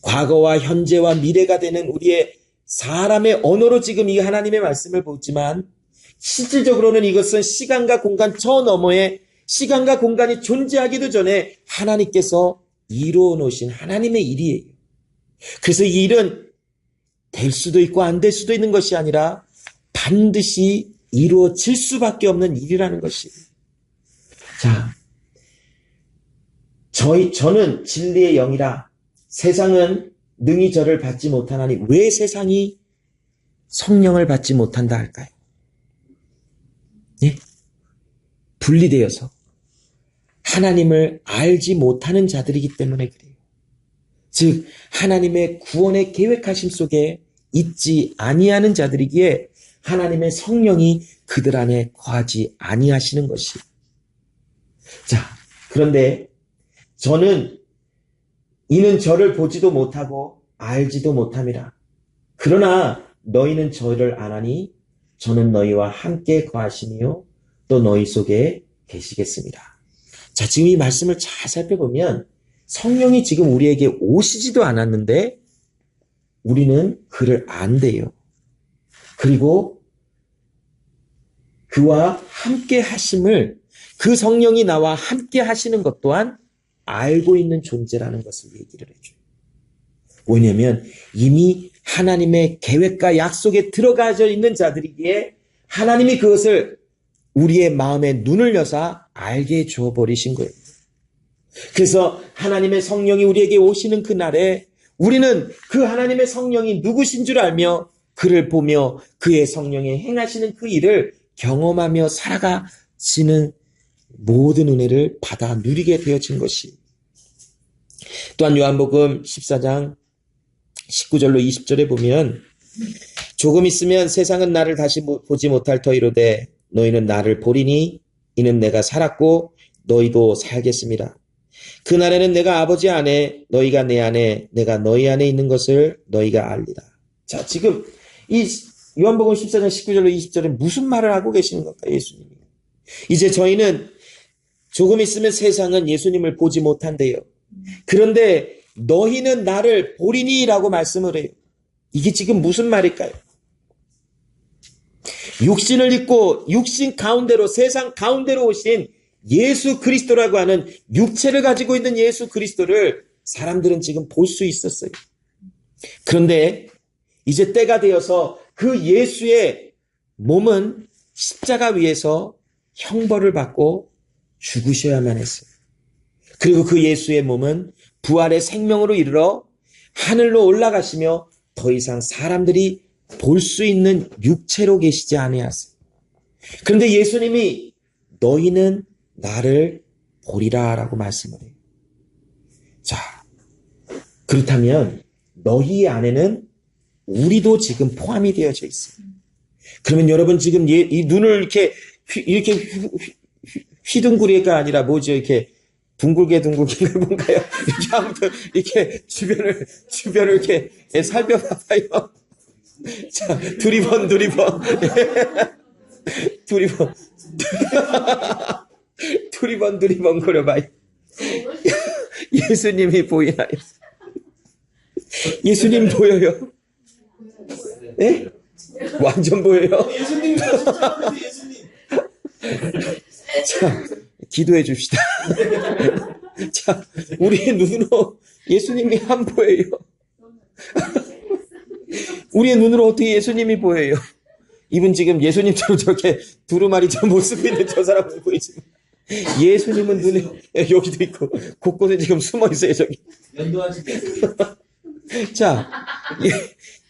과거와 현재와 미래가 되는 우리의 사람의 언어로 지금 이 하나님의 말씀을 보지만 실질적으로는 이것은 시간과 공간 저 너머에 시간과 공간이 존재하기도 전에 하나님께서 이루어 놓으신 하나님의 일이에요. 그래서 이 일은 될 수도 있고 안 될 수도 있는 것이 아니라 반드시 이루어질 수밖에 없는 일이라는 것이에요. 자, 저는 진리의 영이라 세상은 능히 저를 받지 못하나니 왜 세상이 성령을 받지 못한다 할까요? 예? 분리되어서 하나님을 알지 못하는 자들이기 때문에 그래요. 즉 하나님의 구원의 계획하심 속에 있지 아니하는 자들이기에 하나님의 성령이 그들 안에 거하지 아니하시는 것이. 자, 그런데 저는 이는 저를 보지도 못하고 알지도 못함이라. 그러나 너희는 저를 아나니 저는 너희와 함께 거하시니요 또 너희 속에 계시겠습니다. 자, 지금 이 말씀을 잘 살펴보면 성령이 지금 우리에게 오시지도 않았는데 우리는 그를 안대요. 그리고 그와 함께 하심을, 그 성령이 나와 함께 하시는 것 또한 알고 있는 존재라는 것을 얘기를 해줘요. 왜냐하면 이미 하나님의 계획과 약속에 들어가져 있는 자들이기에 하나님이 그것을 우리의 마음에 눈을 여사 알게 주어버리신 거예요. 그래서 하나님의 성령이 우리에게 오시는 그날에 우리는 그 하나님의 성령이 누구신 줄 알며 그를 보며 그의 성령이 행하시는 그 일을 경험하며 살아가시는 모든 은혜를 받아 누리게 되어진 것이. 또한 요한복음 14장 19절로 20절에 보면 조금 있으면 세상은 나를 다시 보지 못할 터이로되 너희는 나를 보리니 이는 내가 살았고 너희도 살겠습니다. 그날에는 내가 아버지 안에 너희가 내 안에 내가 너희 안에 있는 것을 너희가 알리라. 자, 지금 이 요한복음 14장 19절로 20절에 무슨 말을 하고 계시는 걸까요? 예수님이. 이제 저희는 조금 있으면 세상은 예수님을 보지 못한대요. 그런데 너희는 나를 보리니 라고 말씀을 해요. 이게 지금 무슨 말일까요? 육신을 입고 육신 가운데로 세상 가운데로 오신 예수 그리스도라고 하는 육체를 가지고 있는 예수 그리스도를 사람들은 지금 볼 수 있었어요. 그런데 이제 때가 되어서 그 예수의 몸은 십자가 위에서 형벌을 받고 죽으셔야만 했어요. 그리고 그 예수의 몸은 부활의 생명으로 이르러 하늘로 올라가시며 더 이상 사람들이 볼 수 있는 육체로 계시지 아니하세요. 그런데 예수님이 너희는 나를 보리라 라고 말씀을 해요. 자, 그렇다면 너희 안에는 우리도 지금 포함이 되어져 있어요. 그러면 여러분 지금 이 눈을 이렇게 휘둥그리가 아니라 뭐죠? 이렇게 둥글게 뭔가요? 이렇게 아무튼 이렇게 주변을 이렇게 살펴봐봐요. 자, 두리번 거려봐요. 예수님이 보이나요? 예수님 보여요? 예? 완전 보여요? 예수님. 자, 기도해 줍시다. 자, 우리의 눈으로 예수님이 안 보여요. 우리의 눈으로 어떻게 예수님이 보여요? 이분 지금 예수님처럼 저렇게 두루마리처럼 모습 있는 저 사람을 보이지만 예수님은 눈에 여기도 있고 곳곳에 지금 숨어 있어요. 저기. 자,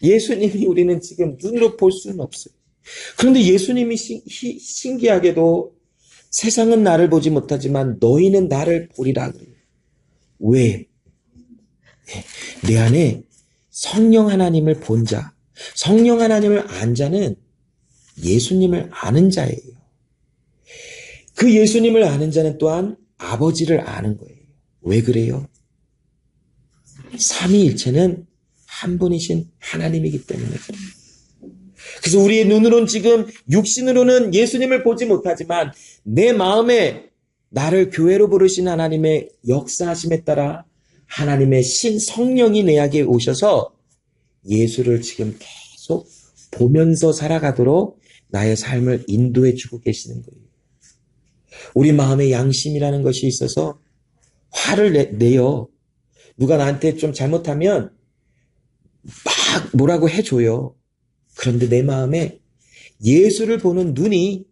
예수님이 우리는 지금 눈으로 볼 수는 없어요. 그런데 예수님이 신기하게도 세상은 나를 보지 못하지만 너희는 나를 보리라 그래요. 왜? 내 안에 성령 하나님을 본 자, 성령 하나님을 안 자는 예수님을 아는 자예요. 그 예수님을 아는 자는 또한 아버지를 아는 거예요. 왜 그래요? 삼위일체는 한 분이신 하나님이기 때문에 그래요. 그래서 우리의 눈으로는 지금 육신으로는 예수님을 보지 못하지만 내 마음에 나를 교회로 부르신 하나님의 역사하심에 따라 하나님의 신 성령이 내 안에 오셔서 예수를 지금 계속 보면서 살아가도록 나의 삶을 인도해 주고 계시는 거예요. 우리 마음에 양심이라는 것이 있어서 화를 내요. 누가 나한테 좀 잘못하면 막 뭐라고 해줘요. 그런데 내 마음에 예수를 보는 눈이,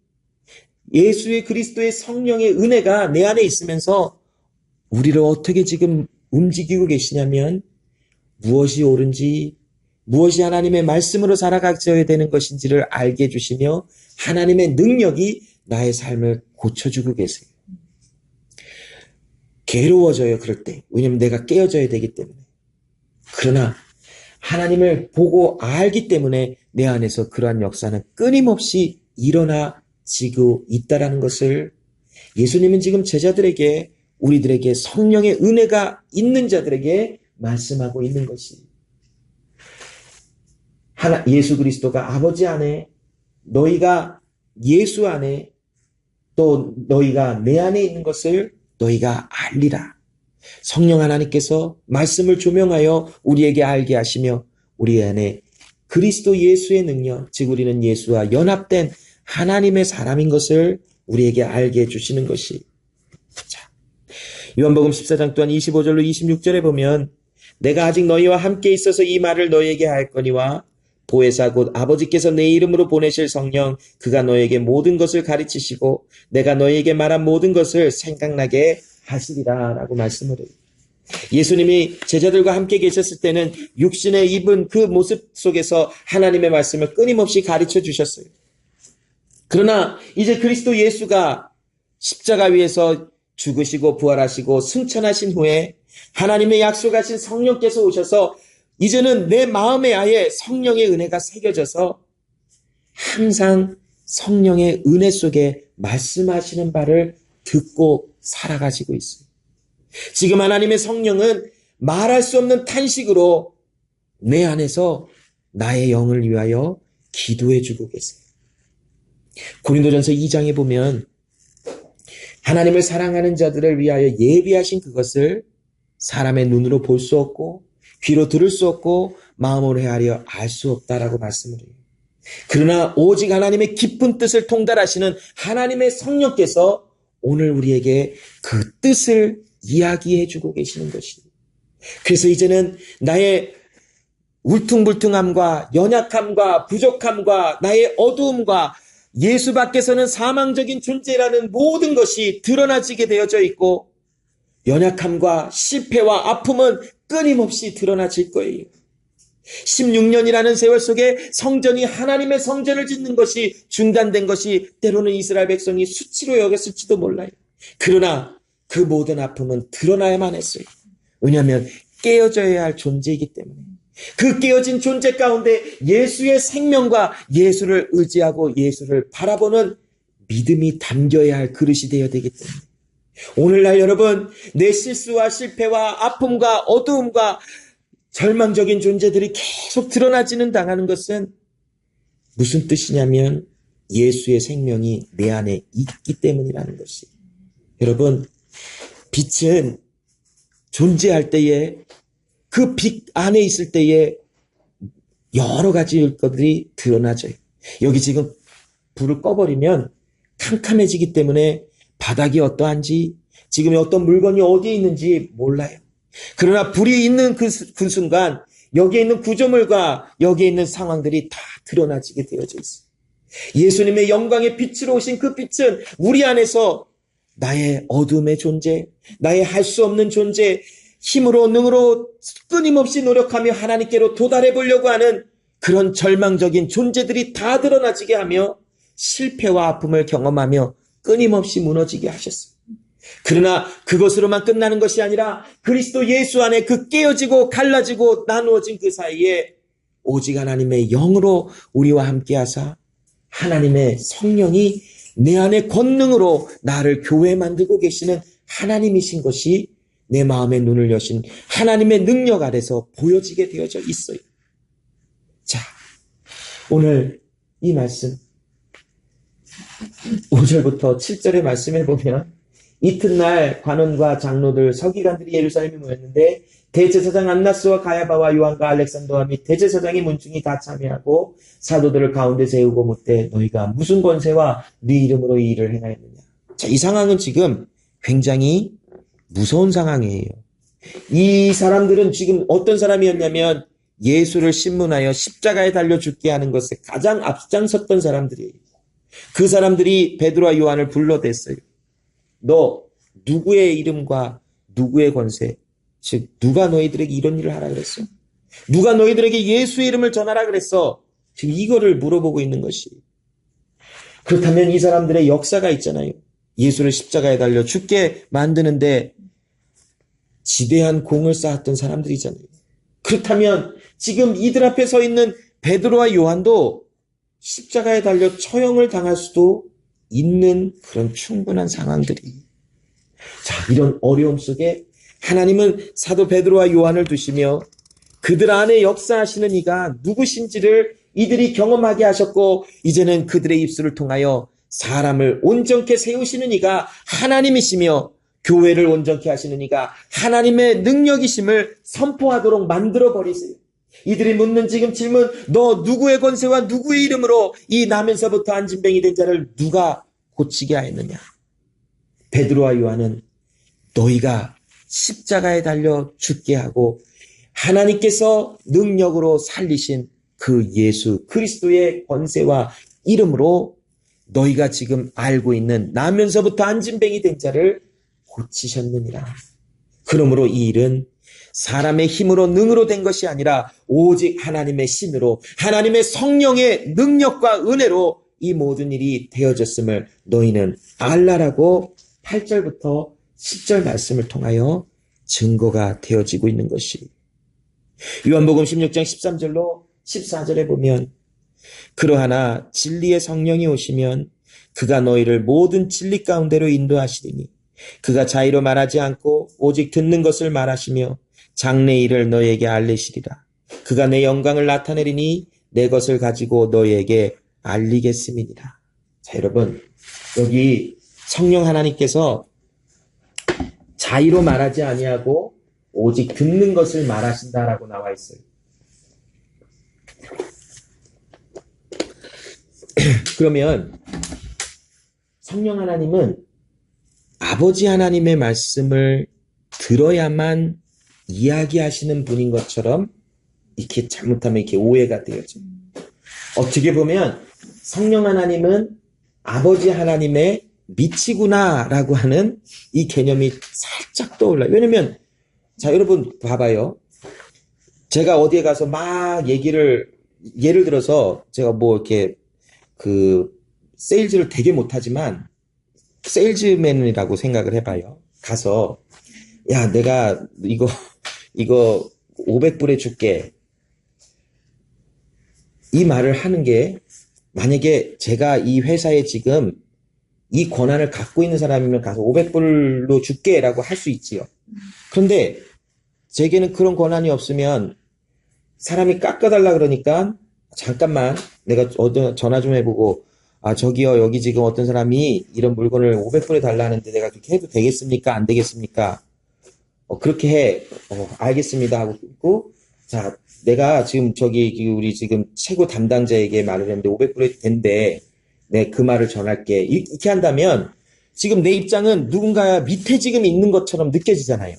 예수의 그리스도의 성령의 은혜가 내 안에 있으면서 우리를 어떻게 지금 움직이고 계시냐면 무엇이 옳은지, 무엇이 하나님의 말씀으로 살아가셔야 되는 것인지를 알게 해주시며 하나님의 능력이 나의 삶을 고쳐주고 계세요. 괴로워져요, 그럴 때. 왜냐하면 내가 깨어져야 되기 때문에. 그러나 하나님을 보고 알기 때문에 내 안에서 그러한 역사는 끊임없이 일어나지고 있다라는 것을 예수님은 지금 제자들에게, 우리들에게 성령의 은혜가 있는 자들에게 말씀하고 있는 것이, 예수 그리스도가 아버지 안에, 너희가 예수 안에, 또 너희가 내 안에 있는 것을 너희가 알리라. 성령 하나님께서 말씀을 조명하여 우리에게 알게 하시며 우리 안에 그리스도 예수의 능력, 즉 우리는 예수와 연합된 하나님의 사람인 것을 우리에게 알게 해주시는 것이. 자, 요한복음 14장 또한 25절로 26절에 보면 내가 아직 너희와 함께 있어서 이 말을 너희에게 하였거니와 보혜사 곧 아버지께서 내 이름으로 보내실 성령, 그가 너희에게 모든 것을 가르치시고 내가 너희에게 말한 모든 것을 생각나게 하시리라 라고 말씀을 해요. 예수님이 제자들과 함께 계셨을 때는 육신에 입은 그 모습 속에서 하나님의 말씀을 끊임없이 가르쳐 주셨어요. 그러나 이제 그리스도 예수가 십자가 위에서 죽으시고 부활하시고 승천하신 후에 하나님의 약속하신 성령께서 오셔서 이제는 내 마음에 아예 성령의 은혜가 새겨져서 항상 성령의 은혜 속에 말씀하시는 바를 듣고 살아가시고 있어요. 지금 하나님의 성령은 말할 수 없는 탄식으로 내 안에서 나의 영을 위하여 기도해 주고 계세요. 고린도전서 2장에 보면 하나님을 사랑하는 자들을 위하여 예비하신 그것을 사람의 눈으로 볼 수 없고 귀로 들을 수 없고 마음으로 헤아려 알 수 없다라고 말씀을 해요. 그러나 오직 하나님의 깊은 뜻을 통달하시는 하나님의 성령께서 오늘 우리에게 그 뜻을 이야기해 주고 계시는 것입니다. 그래서 이제는 나의 울퉁불퉁함과 연약함과 부족함과 나의 어두움과 예수 밖에서는 사망적인 존재라는 모든 것이 드러나지게 되어져 있고 연약함과 실패와 아픔은 끊임없이 드러나질 거예요. 16년이라는 세월 속에 성전이 하나님의 성전을 짓는 것이 중단된 것이 때로는 이스라엘 백성이 수치로 여겼을지도 몰라요. 그러나 그 모든 아픔은 드러나야만 했어요. 왜냐하면 깨어져야 할 존재이기 때문에. 그 깨어진 존재 가운데 예수의 생명과 예수를 의지하고 예수를 바라보는 믿음이 담겨야 할 그릇이 되어야 되기 때문에 오늘날 여러분, 내 실수와 실패와 아픔과 어두움과 절망적인 존재들이 계속 드러나지는 당하는 것은 무슨 뜻이냐면 예수의 생명이 내 안에 있기 때문이라는 것이. 여러분, 빛은 존재할 때에 그 빛 안에 있을 때에 여러 가지 것들이 드러나져요. 여기 지금 불을 꺼버리면 캄캄해지기 때문에 바닥이 어떠한지, 지금 어떤 물건이 어디에 있는지 몰라요. 그러나 불이 있는 그 순간 여기에 있는 구조물과 여기에 있는 상황들이 다 드러나지게 되어져 있어요. 예수님의 영광의 빛으로 오신 그 빛은 우리 안에서 나의 어둠의 존재, 나의 할 수 없는 존재, 힘으로 능으로 끊임없이 노력하며 하나님께로 도달해 보려고 하는 그런 절망적인 존재들이 다 드러나지게 하며 실패와 아픔을 경험하며 끊임없이 무너지게 하셨어요. 그러나 그것으로만 끝나는 것이 아니라 그리스도 예수 안에 그 깨어지고 갈라지고 나누어진 그 사이에 오직 하나님의 영으로 우리와 함께 하사 하나님의 성령이 내 안의 권능으로 나를 교회 만들고 계시는 하나님이신 것이 내 마음의 눈을 여신 하나님의 능력 아래서 보여지게 되어져 있어요. 자, 오늘 이 말씀 5절부터 7절의 말씀에 보면 이튿날 관원과 장로들 서기관들이 예루살렘에 모였는데 대제사장 안나스와 가야바와 요한과 알렉산더와 및 대제사장의 문중이 다 참여하고 사도들을 가운데 세우고 묻되 너희가 무슨 권세와 네 이름으로 이 일을 행하였느냐. 자, 이 상황은 지금 굉장히 무서운 상황이에요. 이 사람들은 지금 어떤 사람이었냐면 예수를 신문하여 십자가에 달려 죽게 하는 것에 가장 앞장섰던 사람들이에요. 그 사람들이 베드로와 요한을 불러댔어요. 너 누구의 이름과 누구의 권세, 즉 누가 너희들에게 이런 일을 하라 그랬어? 누가 너희들에게 예수의 이름을 전하라 그랬어? 지금 이거를 물어보고 있는 것이. 그렇다면 이 사람들의 역사가 있잖아요. 예수를 십자가에 달려 죽게 만드는데 지대한 공을 쌓았던 사람들이잖아요. 그렇다면 지금 이들 앞에 서 있는 베드로와 요한도 십자가에 달려 처형을 당할 수도 있는 그런 충분한 상황들이. 자, 이런 어려움 속에 하나님은 사도 베드로와 요한을 두시며 그들 안에 역사하시는 이가 누구신지를 이들이 경험하게 하셨고 이제는 그들의 입술을 통하여 사람을 온전케 세우시는 이가 하나님이시며 교회를 온전케 하시는 이가 하나님의 능력이심을 선포하도록 만들어 버리세요. 이들이 묻는 지금 질문, 너 누구의 권세와 누구의 이름으로 이 나면서부터 안진뱅이 된 자를 누가 고치게 하였느냐? 베드로와 요한은 너희가 십자가에 달려 죽게 하고 하나님께서 능력으로 살리신 그 예수 그리스도의 권세와 이름으로 너희가 지금 알고 있는 나면서부터 안진뱅이 된 자를 고치셨느니라. 그러므로 이 일은 사람의 힘으로 능으로 된 것이 아니라 오직 하나님의 신으로 하나님의 성령의 능력과 은혜로 이 모든 일이 되어졌음을 너희는 알라라고 8절부터 10절 말씀을 통하여 증거가 되어지고 있는 것이. 요한복음 16장 13절로 14절에 보면 그러하나 진리의 성령이 오시면 그가 너희를 모든 진리 가운데로 인도하시리니 그가 자의로 말하지 않고 오직 듣는 것을 말하시며 장래 일을 너희에게 알리시리라. 그가 내 영광을 나타내리니 내 것을 가지고 너희에게 알리겠음이니라. 자, 여러분, 여기 성령 하나님께서 자의로 말하지 아니하고 오직 듣는 것을 말하신다라고 나와 있어요. 그러면 성령 하나님은 아버지 하나님의 말씀을 들어야만 이야기하시는 분인 것처럼 이렇게 잘못하면 이렇게 오해가 되어져. 어떻게 보면 성령 하나님은 아버지 하나님의 미치구나라고 하는 이 개념이 살짝 떠올라요. 왜냐면 자, 여러분 봐봐요. 제가 어디에 가서 막 예를 들어서 제가 뭐 이렇게 세일즈를 되게 못하지만 세일즈맨이라고 생각을 해봐요. 가서 야, 내가 이거 500불에 줄게. 이 말을 하는 게 만약에 제가 이 회사에 지금 이 권한을 갖고 있는 사람이면 가서 500불로 줄게 라고 할 수 있지요. 그런데 제게는 그런 권한이 없으면 사람이 깎아달라 그러니까 잠깐만 내가 전화 좀 해보고 저기요, 여기 지금 어떤 사람이 이런 물건을 500불에 달라는데 내가 그렇게 해도 되겠습니까? 안 되겠습니까? 그렇게 해. 알겠습니다. 하고 끊고, 자, 내가 지금 우리 지금 최고 담당자에게 말을 했는데 500불에 된대. 네, 그 말을 전할게. 이렇게 한다면 지금 내 입장은 누군가 밑에 지금 있는 것처럼 느껴지잖아요.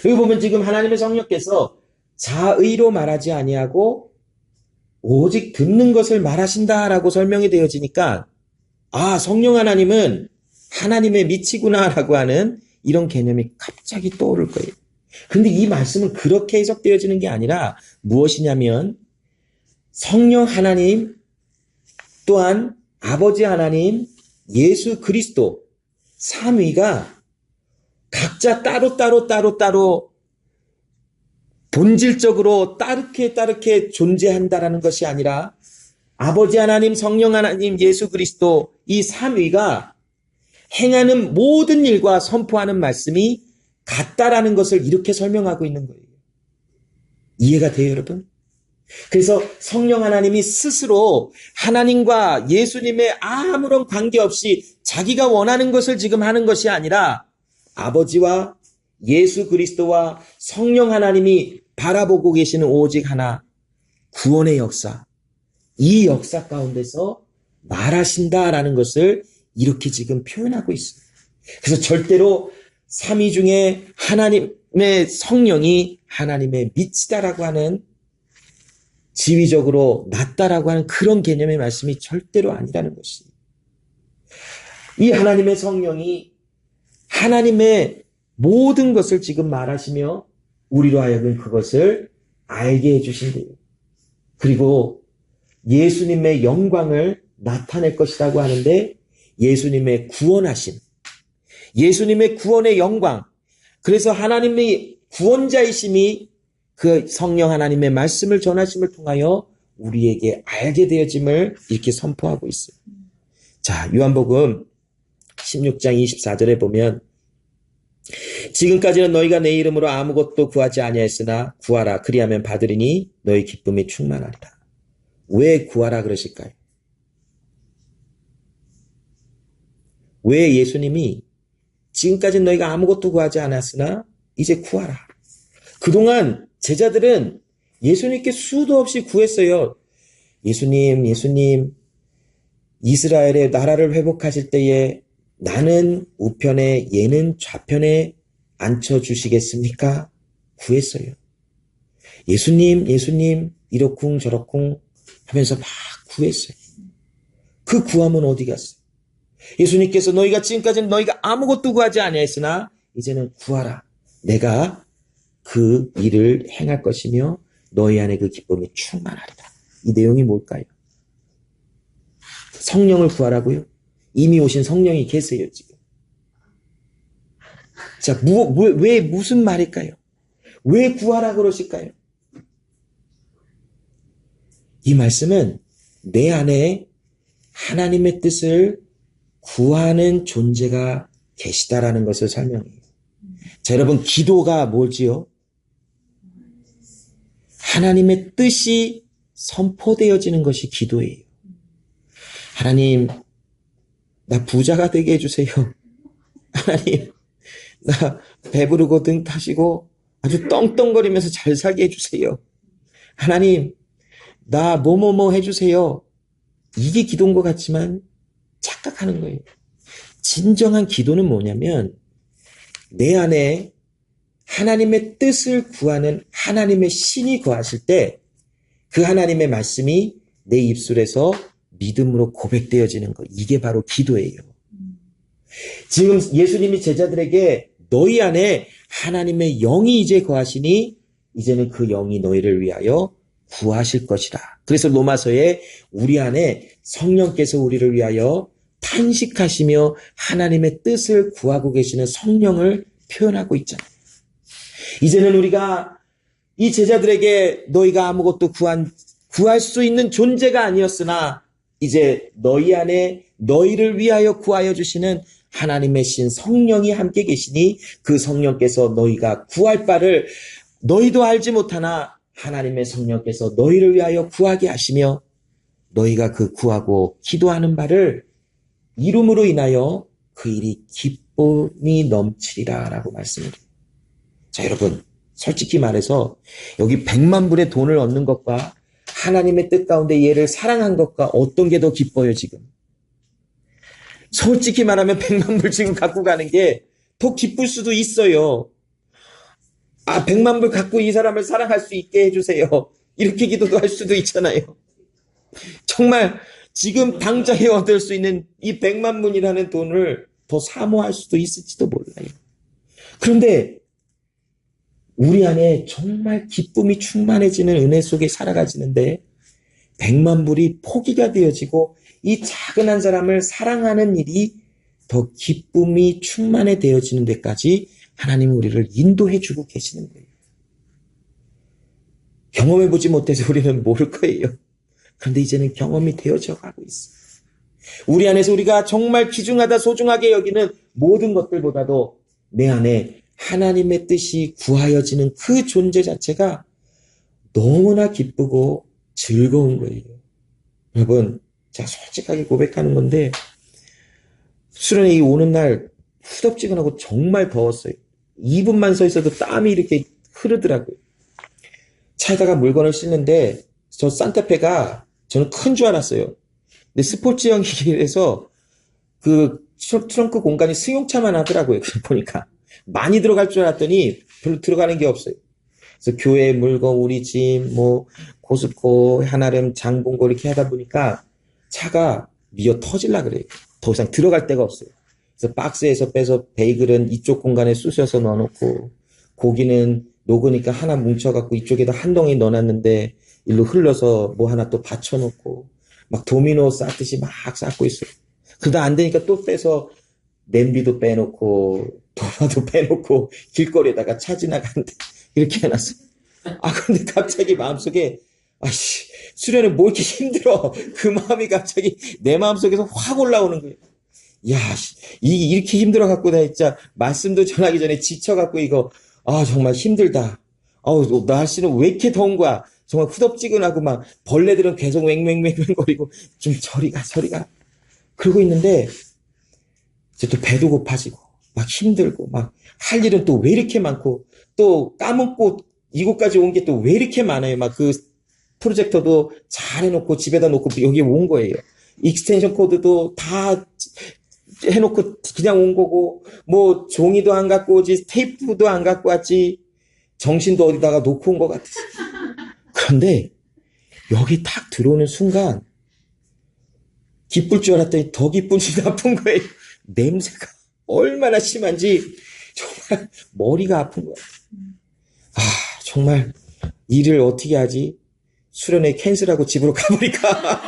여기 보면 지금 하나님의 성령께서 자의로 말하지 아니하고 오직 듣는 것을 말하신다라고 설명이 되어지니까 성령 하나님은 하나님의 미치구나라고 하는 이런 개념이 갑자기 떠오를 거예요. 그런데 이 말씀은 그렇게 해석되어지는 게 아니라 무엇이냐면 성령 하나님 또한 아버지 하나님, 예수 그리스도 삼위가 각자 따로 본질적으로 따르게 존재한다라는 것이 아니라 아버지 하나님, 성령 하나님, 예수 그리스도 이 삼위가 행하는 모든 일과 선포하는 말씀이 같다라는 것을 이렇게 설명하고 있는 거예요. 이해가 돼요, 여러분? 그래서 성령 하나님이 스스로 하나님과 예수님의 아무런 관계없이 자기가 원하는 것을 지금 하는 것이 아니라 아버지와 예수 그리스도와 성령 하나님이 바라보고 계시는 오직 하나, 구원의 역사. 이 역사 가운데서 말하신다라는 것을 이렇게 지금 표현하고 있습니다. 그래서 절대로 삼위 중에 하나님의 성령이 하나님의 미치다라고 하는, 지위적으로 낮다라고 하는 그런 개념의 말씀이 절대로 아니라는 것입니다. 이 하나님의 성령이 하나님의 모든 것을 지금 말하시며 우리로 하여금 그것을 알게 해주신대요. 그리고 예수님의 영광을 나타낼 것이라고 하는데, 예수님의 구원하심, 예수님의 구원의 영광, 그래서 하나님의 구원자이심이 그 성령 하나님의 말씀을 전하심을 통하여 우리에게 알게 되어짐을 이렇게 선포하고 있어요. 자, 요한복음 16장 24절에 보면, 지금까지는 너희가 내 이름으로 아무것도 구하지 아니하였으나 구하라 그리하면 받으리니 너희 기쁨이 충만하리라. 왜 구하라 그러실까요? 왜 예수님이 지금까지는 너희가 아무것도 구하지 않았으나 이제 구하라. 그동안 제자들은 예수님께 수도 없이 구했어요. 예수님, 이스라엘의 나라를 회복하실 때에 나는 우편에 얘는 좌편에 앉혀주시겠습니까? 구했어요. 예수님, 이렇쿵 저렇쿵 하면서 막 구했어요. 그 구함은 어디 갔어요? 예수님께서 너희가 지금까지는 너희가 아무것도 구하지 아니하였으나 이제는 구하라. 내가 그 일을 행할 것이며 너희 안에 그 기쁨이 충만하리라. 이 내용이 뭘까요? 성령을 구하라고요? 이미 오신 성령이 계세요, 지금. 자, 왜 무슨 말일까요? 왜 구하라 그러실까요? 이 말씀은 내 안에 하나님의 뜻을 구하는 존재가 계시다라는 것을 설명해요. 자, 여러분, 기도가 뭘지요? 하나님의 뜻이 선포되어지는 것이 기도예요. 하나님, 나 부자가 되게 해주세요. 하나님, 나 배부르고 등 타시고 아주 떵떵거리면서 잘 살게 해주세요. 하나님, 나 뭐뭐뭐 해주세요. 이게 기도인 것 같지만 착각하는 거예요. 진정한 기도는 뭐냐면 내 안에 하나님의 뜻을 구하는 하나님의 신이 거하실 때 그 하나님의 말씀이 내 입술에서 믿음으로 고백되어지는 것. 이게 바로 기도예요. 지금 예수님이 제자들에게 너희 안에 하나님의 영이 이제 거하시니 이제는 그 영이 너희를 위하여 구하실 것이다. 그래서 로마서에 우리 안에 성령께서 우리를 위하여 탄식하시며 하나님의 뜻을 구하고 계시는 성령을 표현하고 있잖아요. 이제는 우리가 이 제자들에게 너희가 아무것도 구할 수 있는 존재가 아니었으나 이제 너희 안에 너희를 위하여 구하여 주시는 하나님의 신 성령이 함께 계시니 그 성령께서 너희가 구할 바를 너희도 알지 못하나 하나님의 성령께서 너희를 위하여 구하게 하시며 너희가 그 구하고 기도하는 바를 이름으로 인하여 그 일이 기쁨이 넘치리라 라고 말씀드려요. 자, 여러분, 솔직히 말해서 여기 100만 불의 돈을 얻는 것과 하나님의 뜻 가운데 얘를 사랑한 것과 어떤 게 더 기뻐요, 지금? 솔직히 말하면 100만 불 지금 갖고 가는 게 더 기쁠 수도 있어요. 100만 불 갖고 이 사람을 사랑할 수 있게 해주세요. 이렇게 기도도 할 수도 있잖아요. 정말 지금 당장에 얻을 수 있는 이 100만 불이라는 돈을 더 사모할 수도 있을지도 몰라요. 그런데 우리 안에 정말 기쁨이 충만해지는 은혜 속에 살아가지는데 100만 불이 포기가 되어지고 이 작은 한 사람을 사랑하는 일이 더 기쁨이 충만해 되어지는 데까지 하나님은 우리를 인도해주고 계시는 거예요. 경험해보지 못해서 우리는 모를 거예요. 그런데 이제는 경험이 되어져 가고 있어요. 우리 안에서 우리가 정말 귀중하다 소중하게 여기는 모든 것들보다도 내 안에 하나님의 뜻이 구하여지는 그 존재 자체가 너무나 기쁘고 즐거운 거예요. 여러분, 제가 솔직하게 고백하는 건데, 수련회 오는 날 후덥지근하고 정말 더웠어요. 2분만 서 있어도 땀이 이렇게 흐르더라고요. 차에다가 물건을 싣는데, 저 산타페가 저는 큰 줄 알았어요. 근데 스포츠형이라서 그 트렁크 공간이 승용차만 하더라고요. 보니까. 많이 들어갈 줄 알았더니 별로 들어가는 게 없어요. 그래서 교회 물건, 우리 집, 뭐, 고스코, 한아름, 장본고 이렇게 하다 보니까 차가 미어 터질라 그래요. 더 이상 들어갈 데가 없어요. 그래서 박스에서 빼서 베이글은 이쪽 공간에 쑤셔서 넣어놓고, 고기는 녹으니까 하나 뭉쳐갖고 이쪽에다 한 덩이 넣어놨는데, 일로 흘러서 뭐 하나 또 받쳐놓고, 막 도미노 쌓듯이 막 쌓고 있어요. 그러다 안 되니까 또 빼서 냄비도 빼놓고, 도마도 빼놓고, 길거리에다가 차 지나가는데, 이렇게 해놨어. 아, 근데 갑자기 마음속에, 아씨, 수련회 뭐 이렇게 힘들어. 그 마음이 갑자기 내 마음속에서 확 올라오는 거예요. 야, 이렇게 힘들어갖고, 나 진짜, 말씀도 전하기 전에 지쳐갖고, 이거, 아, 정말 힘들다. 아우, 날씨는 왜 이렇게 더운 거야? 정말 후덥지근하고, 막, 벌레들은 계속 왱왱왱거리고, 좀 저리 가. 그러고 있는데, 이제 또 배도 고파지고, 막 힘들고, 막, 할 일은 또 왜 이렇게 많고, 또 까먹고 이곳까지 온 게 또 왜 이렇게 많아요. 막 그 프로젝터도 잘 해놓고 집에다 놓고 여기 온 거예요. 익스텐션 코드도 다 해놓고 그냥 온 거고, 뭐 종이도 안 갖고 오지, 테이프도 안 갖고 왔지, 정신도 어디다가 놓고 온 것 같았어. 그런데 여기 탁 들어오는 순간 기쁠 줄 알았더니 더 기쁜지 나쁜 거예요. 냄새가 얼마나 심한지 정말 머리가 아픈 거야. 아, 정말 일을 어떻게 하지? 수련회 캔슬하고 집으로 가버릴까?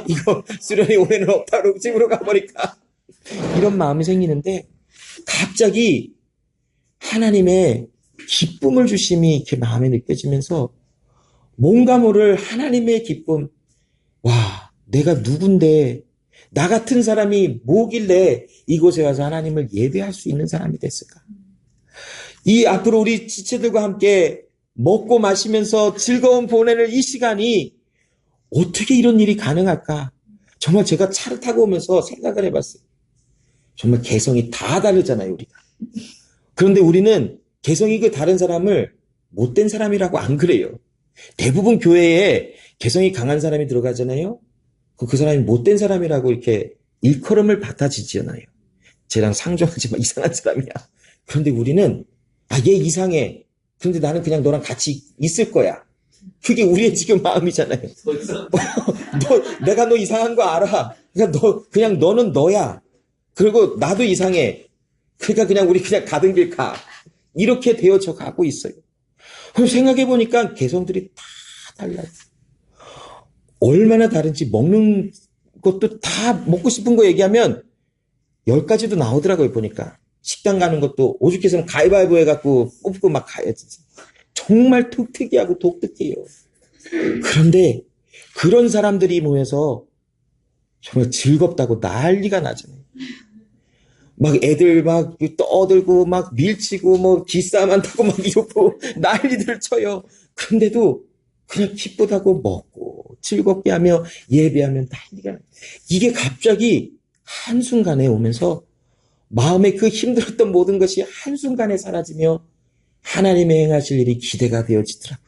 이거 수련회 올해는 없다고 집으로 가버릴까? 이런 마음이 생기는데 갑자기 하나님의 기쁨을 주심이 이렇게 마음에 느껴지면서 뭔가 모를 하나님의 기쁨. 와, 내가 누군데 나 같은 사람이 뭐길래 이곳에 와서 하나님을 예배할 수 있는 사람이 됐을까? 이 앞으로 우리 지체들과 함께 먹고 마시면서 즐거운 보내는 이 시간이 어떻게 이런 일이 가능할까? 정말 제가 차를 타고 오면서 생각을 해봤어요. 정말 개성이 다 다르잖아요, 우리가. 그런데 우리는 개성이 그 다른 사람을 못된 사람이라고 안 그래요. 대부분 교회에 개성이 강한 사람이 들어가잖아요. 그 사람이 못된 사람이라고 이렇게 일컬음을 받아지잖아요. 쟤랑 상종하지만 이상한 사람이야. 그런데 우리는 아, 얘 이상해. 그런데 나는 그냥 너랑 같이 있을 거야. 그게 우리의 지금 마음이잖아요. 내가 너 이상한 거 알아. 그러니까 그냥 너는 너야. 그리고 나도 이상해. 그러니까 그냥 우리 그냥 가던 길 가. 이렇게 되어져 가고 있어요. 그럼 생각해보니까 개성들이 다 달라요. 얼마나 다른지 먹는 것도 다 먹고 싶은 거 얘기하면 10가지도 나오더라고요, 보니까. 식당 가는 것도 오죽해서는 가위바위보 해갖고 뽑고 막 가야지. 정말 특이하고 독특해요. 그런데 그런 사람들이 모여서 정말 즐겁다고 난리가 나잖아요. 막 애들 막 떠들고 막 밀치고 뭐 기싸움 한다고 막 이러고 난리들 쳐요. 그런데도 그냥 기쁘다고 먹고 즐겁게 하며 예배하면 난리가 나요. 이게 갑자기 한순간에 오면서 마음에 그 힘들었던 모든 것이 한순간에 사라지며 하나님의 행하실 일이 기대가 되어지더라고요.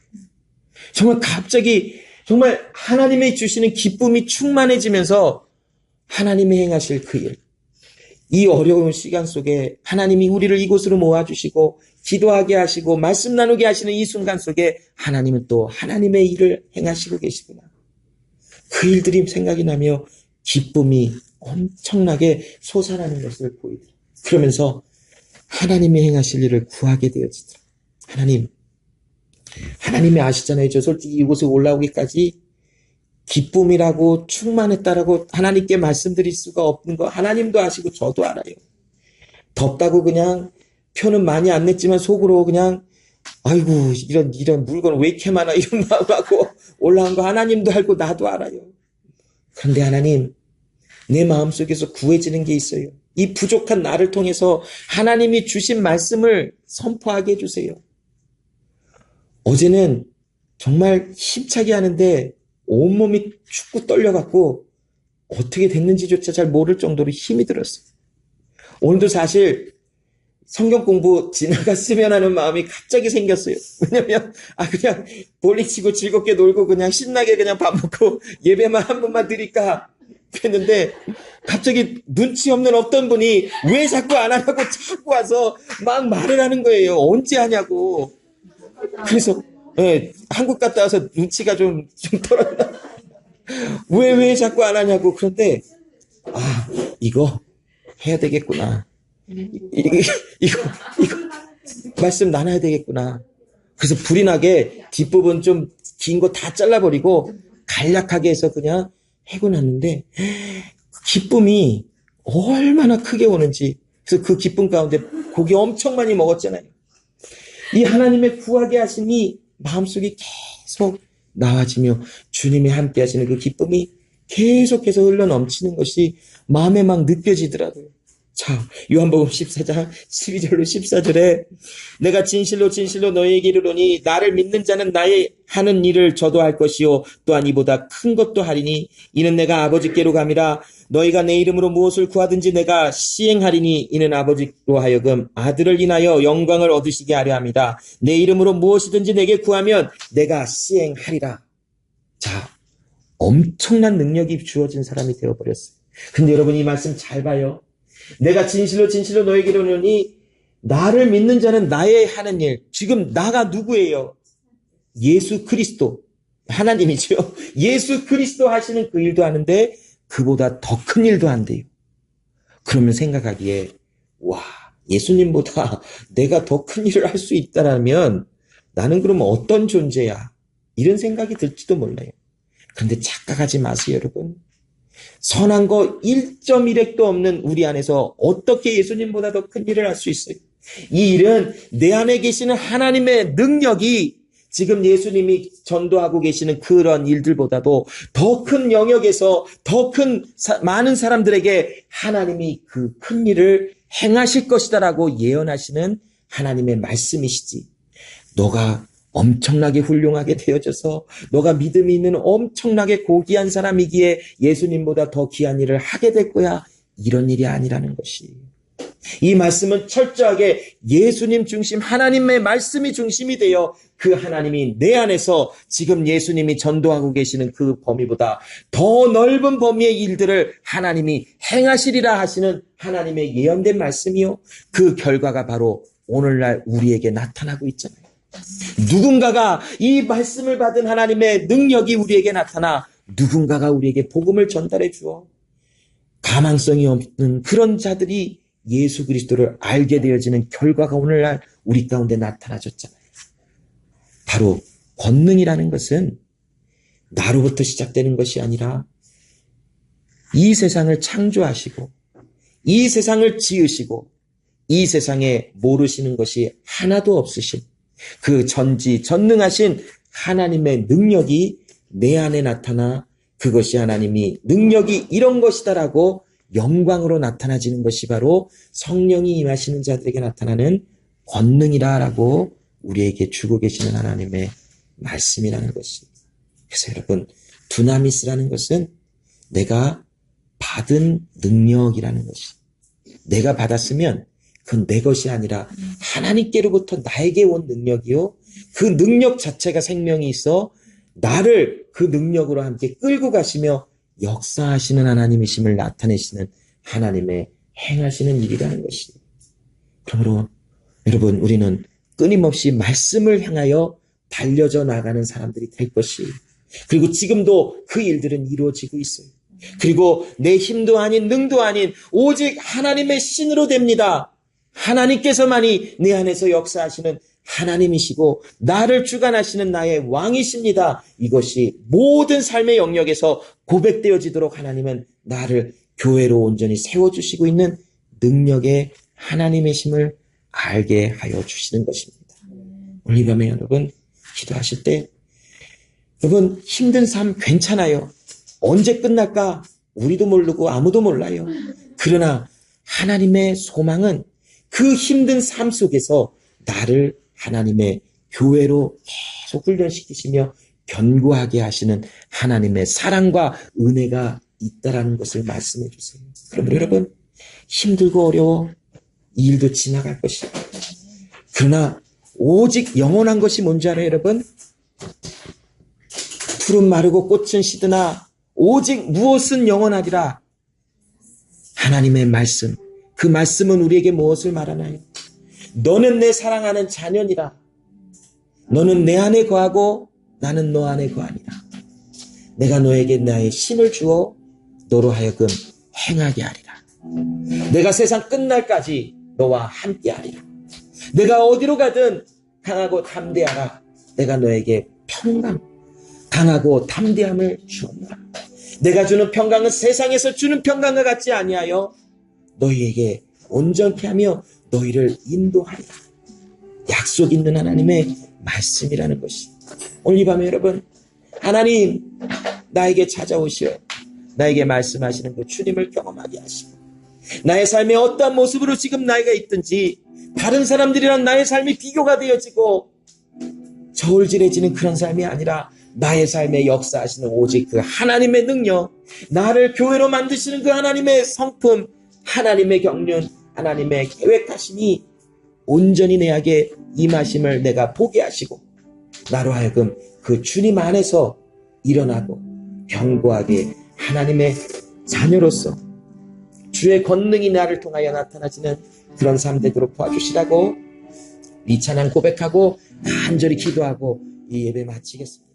정말 갑자기 정말 하나님의 주시는 기쁨이 충만해지면서 하나님의 행하실 그 일, 이 어려운 시간 속에 하나님이 우리를 이곳으로 모아주시고 기도하게 하시고 말씀 나누게 하시는 이 순간 속에 하나님은 또 하나님의 일을 행하시고 계시구나. 그 일들이 생각이 나며 기쁨이 엄청나게 솟아나는 것을 보이더라. 그러면서 하나님이 행하실 일을 구하게 되어지더라. 하나님이 아시잖아요. 저 솔직히 이곳에 올라오기까지 기쁨이라고 충만했다라고 하나님께 말씀드릴 수가 없는 거 하나님도 아시고 저도 알아요. 덥다고 그냥 표는 많이 안 냈지만 속으로 그냥 아이고 이런 물건 왜 이렇게 많아 이런 마음하고 올라온 거 하나님도 알고 나도 알아요. 그런데 하나님 내 마음속에서 구해지는 게 있어요. 이 부족한 나를 통해서 하나님이 주신 말씀을 선포하게 해주세요. 어제는 정말 힘차게 하는데 온몸이 축구 떨려갖고 어떻게 됐는지조차 잘 모를 정도로 힘이 들었어요. 오늘도 사실 성경 공부 지나갔으면 하는 마음이 갑자기 생겼어요. 왜냐면, 그냥 볼링 치고 즐겁게 놀고 그냥 신나게 그냥 밥 먹고 예배만 한 번만 드릴까 했는데, 갑자기 눈치 없는 어떤 분이 왜 자꾸 안 하냐고 자꾸 와서 막 말을 하는 거예요. 언제 하냐고. 그래서, 한국 갔다 와서 눈치가 좀 떨어졌나. 왜 자꾸 안 하냐고. 그런데, 이거 해야 되겠구나. 이거 말씀 나눠야 되겠구나. 그래서 불이 나게 뒷부분 좀 긴 거 다 잘라버리고 간략하게 해서 그냥 해고 났는데 기쁨이 얼마나 크게 오는지. 그래서 그 기쁨 가운데 고기 엄청 많이 먹었잖아요. 이 하나님의 구하게 하심이 마음속에 계속 나와지며 주님이 함께 하시는 그 기쁨이 계속해서 흘러 넘치는 것이 마음에 막 느껴지더라고요. 자, 요한복음 14장 12절로 14절에 내가 진실로 너희에게 이르노니 나를 믿는 자는 나의 하는 일을 저도 할 것이요 또한 이보다 큰 것도 하리니 이는 내가 아버지께로 감이라. 너희가 내 이름으로 무엇을 구하든지 내가 시행하리니 이는 아버지로 하여금 아들을 인하여 영광을 얻으시게 하려 합니다. 내 이름으로 무엇이든지 내게 구하면 내가 시행하리라. 자, 엄청난 능력이 주어진 사람이 되어버렸어요. 근데 여러분 이 말씀 잘 봐요. 내가 진실로 너에게 이르노니 나를 믿는 자는 나의 하는 일. 지금 나가 누구예요? 예수 그리스도. 하나님이죠. 예수 그리스도 하시는 그 일도 하는데 그보다 더 큰 일도 한대요. 그러면 생각하기에 와, 예수님보다 내가 더 큰 일을 할 수 있다라면 나는 그럼 어떤 존재야? 이런 생각이 들지도 몰라요. 그런데 착각하지 마세요, 여러분. 선한 거 1.1핵도 없는 우리 안에서 어떻게 예수님보다 더 큰 일을 할 수 있어요? 이 일은 내 안에 계시는 하나님의 능력이 지금 예수님이 전도하고 계시는 그런 일들보다도 더 큰 영역에서 더 큰 많은 사람들에게 하나님이 그 큰 일을 행하실 것이다라고 예언하시는 하나님의 말씀이시지. 너가 엄청나게 훌륭하게 되어져서 너가 믿음이 있는 엄청나게 고귀한 사람이기에 예수님보다 더 귀한 일을 하게 될 거야. 이런 일이 아니라는 것이. 이 말씀은 철저하게 예수님 중심, 하나님의 말씀이 중심이 되어 그 하나님이 내 안에서 지금 예수님이 전도하고 계시는 그 범위보다 더 넓은 범위의 일들을 하나님이 행하시리라 하시는 하나님의 예언된 말씀이요. 그 결과가 바로 오늘날 우리에게 나타나고 있잖아요. 누군가가 이 말씀을 받은 하나님의 능력이 우리에게 나타나 누군가가 우리에게 복음을 전달해 주어 가망성이 없는 그런 자들이 예수 그리스도를 알게 되어지는 결과가 오늘날 우리 가운데 나타나졌잖아요. 바로 권능이라는 것은 나로부터 시작되는 것이 아니라 이 세상을 창조하시고 이 세상을 지으시고 이 세상에 모르시는 것이 하나도 없으신 그 전지전능하신 하나님의 능력이 내 안에 나타나 그것이 하나님이 능력이 이런 것이다라고 영광으로 나타나지는 것이 바로 성령이 임하시는 자들에게 나타나는 권능이라고 우리에게 주고 계시는 하나님의 말씀이라는 것입니다. 그래서 여러분, 두나미스라는 것은 내가 받은 능력이라는 것입니다. 내가 받았으면 그건 내 것이 아니라 하나님께로부터 나에게 온 능력이요. 그 능력 자체가 생명이 있어 나를 그 능력으로 함께 끌고 가시며 역사하시는 하나님이심을 나타내시는 하나님의 행하시는 일이라는 것입니다. 그러므로 여러분, 우리는 끊임없이 말씀을 향하여 달려져 나가는 사람들이 될 것이, 그리고 지금도 그 일들은 이루어지고 있어요. 그리고 내 힘도 아닌 능도 아닌 오직 하나님의 신으로 됩니다. 하나님께서만이 내 안에서 역사하시는 하나님이시고 나를 주관하시는 나의 왕이십니다. 이것이 모든 삶의 영역에서 고백되어지도록 하나님은 나를 교회로 온전히 세워주시고 있는 능력의 하나님이심을 알게 하여 주시는 것입니다. 오늘 이 밤에 여러분 기도하실 때 여러분 힘든 삶 괜찮아요. 언제 끝날까 우리도 모르고 아무도 몰라요. 그러나 하나님의 소망은 그 힘든 삶 속에서 나를 하나님의 교회로 계속 훈련시키시며 견고하게 하시는 하나님의 사랑과 은혜가 있다라는 것을 말씀해 주세요. 그러면 여러분, 힘들고 어려워 이 일도 지나갈 것이다. 그러나 오직 영원한 것이 뭔지 알아요, 여러분? 풀은 마르고 꽃은 시드나 오직 무엇은 영원하리라. 하나님의 말씀. 그 말씀은 우리에게 무엇을 말하나요? 너는 내 사랑하는 자녀니라. 너는 내 안에 거하고 나는 너 안에 거하니라. 내가 너에게 나의 힘을 주어 너로 하여금 행하게 하리라. 내가 세상 끝날까지 너와 함께 하리라. 내가 어디로 가든 강하고 담대하라. 내가 너에게 평강, 강하고 담대함을 주었노라. 내가 주는 평강은 세상에서 주는 평강과 같지 아니하여 너희에게 온전케 하며 너희를 인도하리라. 약속 있는 하나님의 말씀이라는 것이 오늘 이 밤에 여러분, 하나님 나에게 찾아오시어 나에게 말씀하시는 그 주님을 경험하게 하시고 나의 삶에 어떠한 모습으로 지금 나이가 있든지 다른 사람들이랑 나의 삶이 비교가 되어지고 저울질해지는 그런 삶이 아니라 나의 삶에 역사하시는 오직 그 하나님의 능력, 나를 교회로 만드시는 그 하나님의 성품, 하나님의 경륜, 하나님의 계획하심이 온전히 내게 임하심을 내가 보게 하시고 나로 하여금 그 주님 안에서 일어나고 견고하게 하나님의 자녀로서 주의 권능이 나를 통하여 나타나지는 그런 삶 되도록 도와주시라고 이 찬양 고백하고 간절히 기도하고 이 예배 마치겠습니다.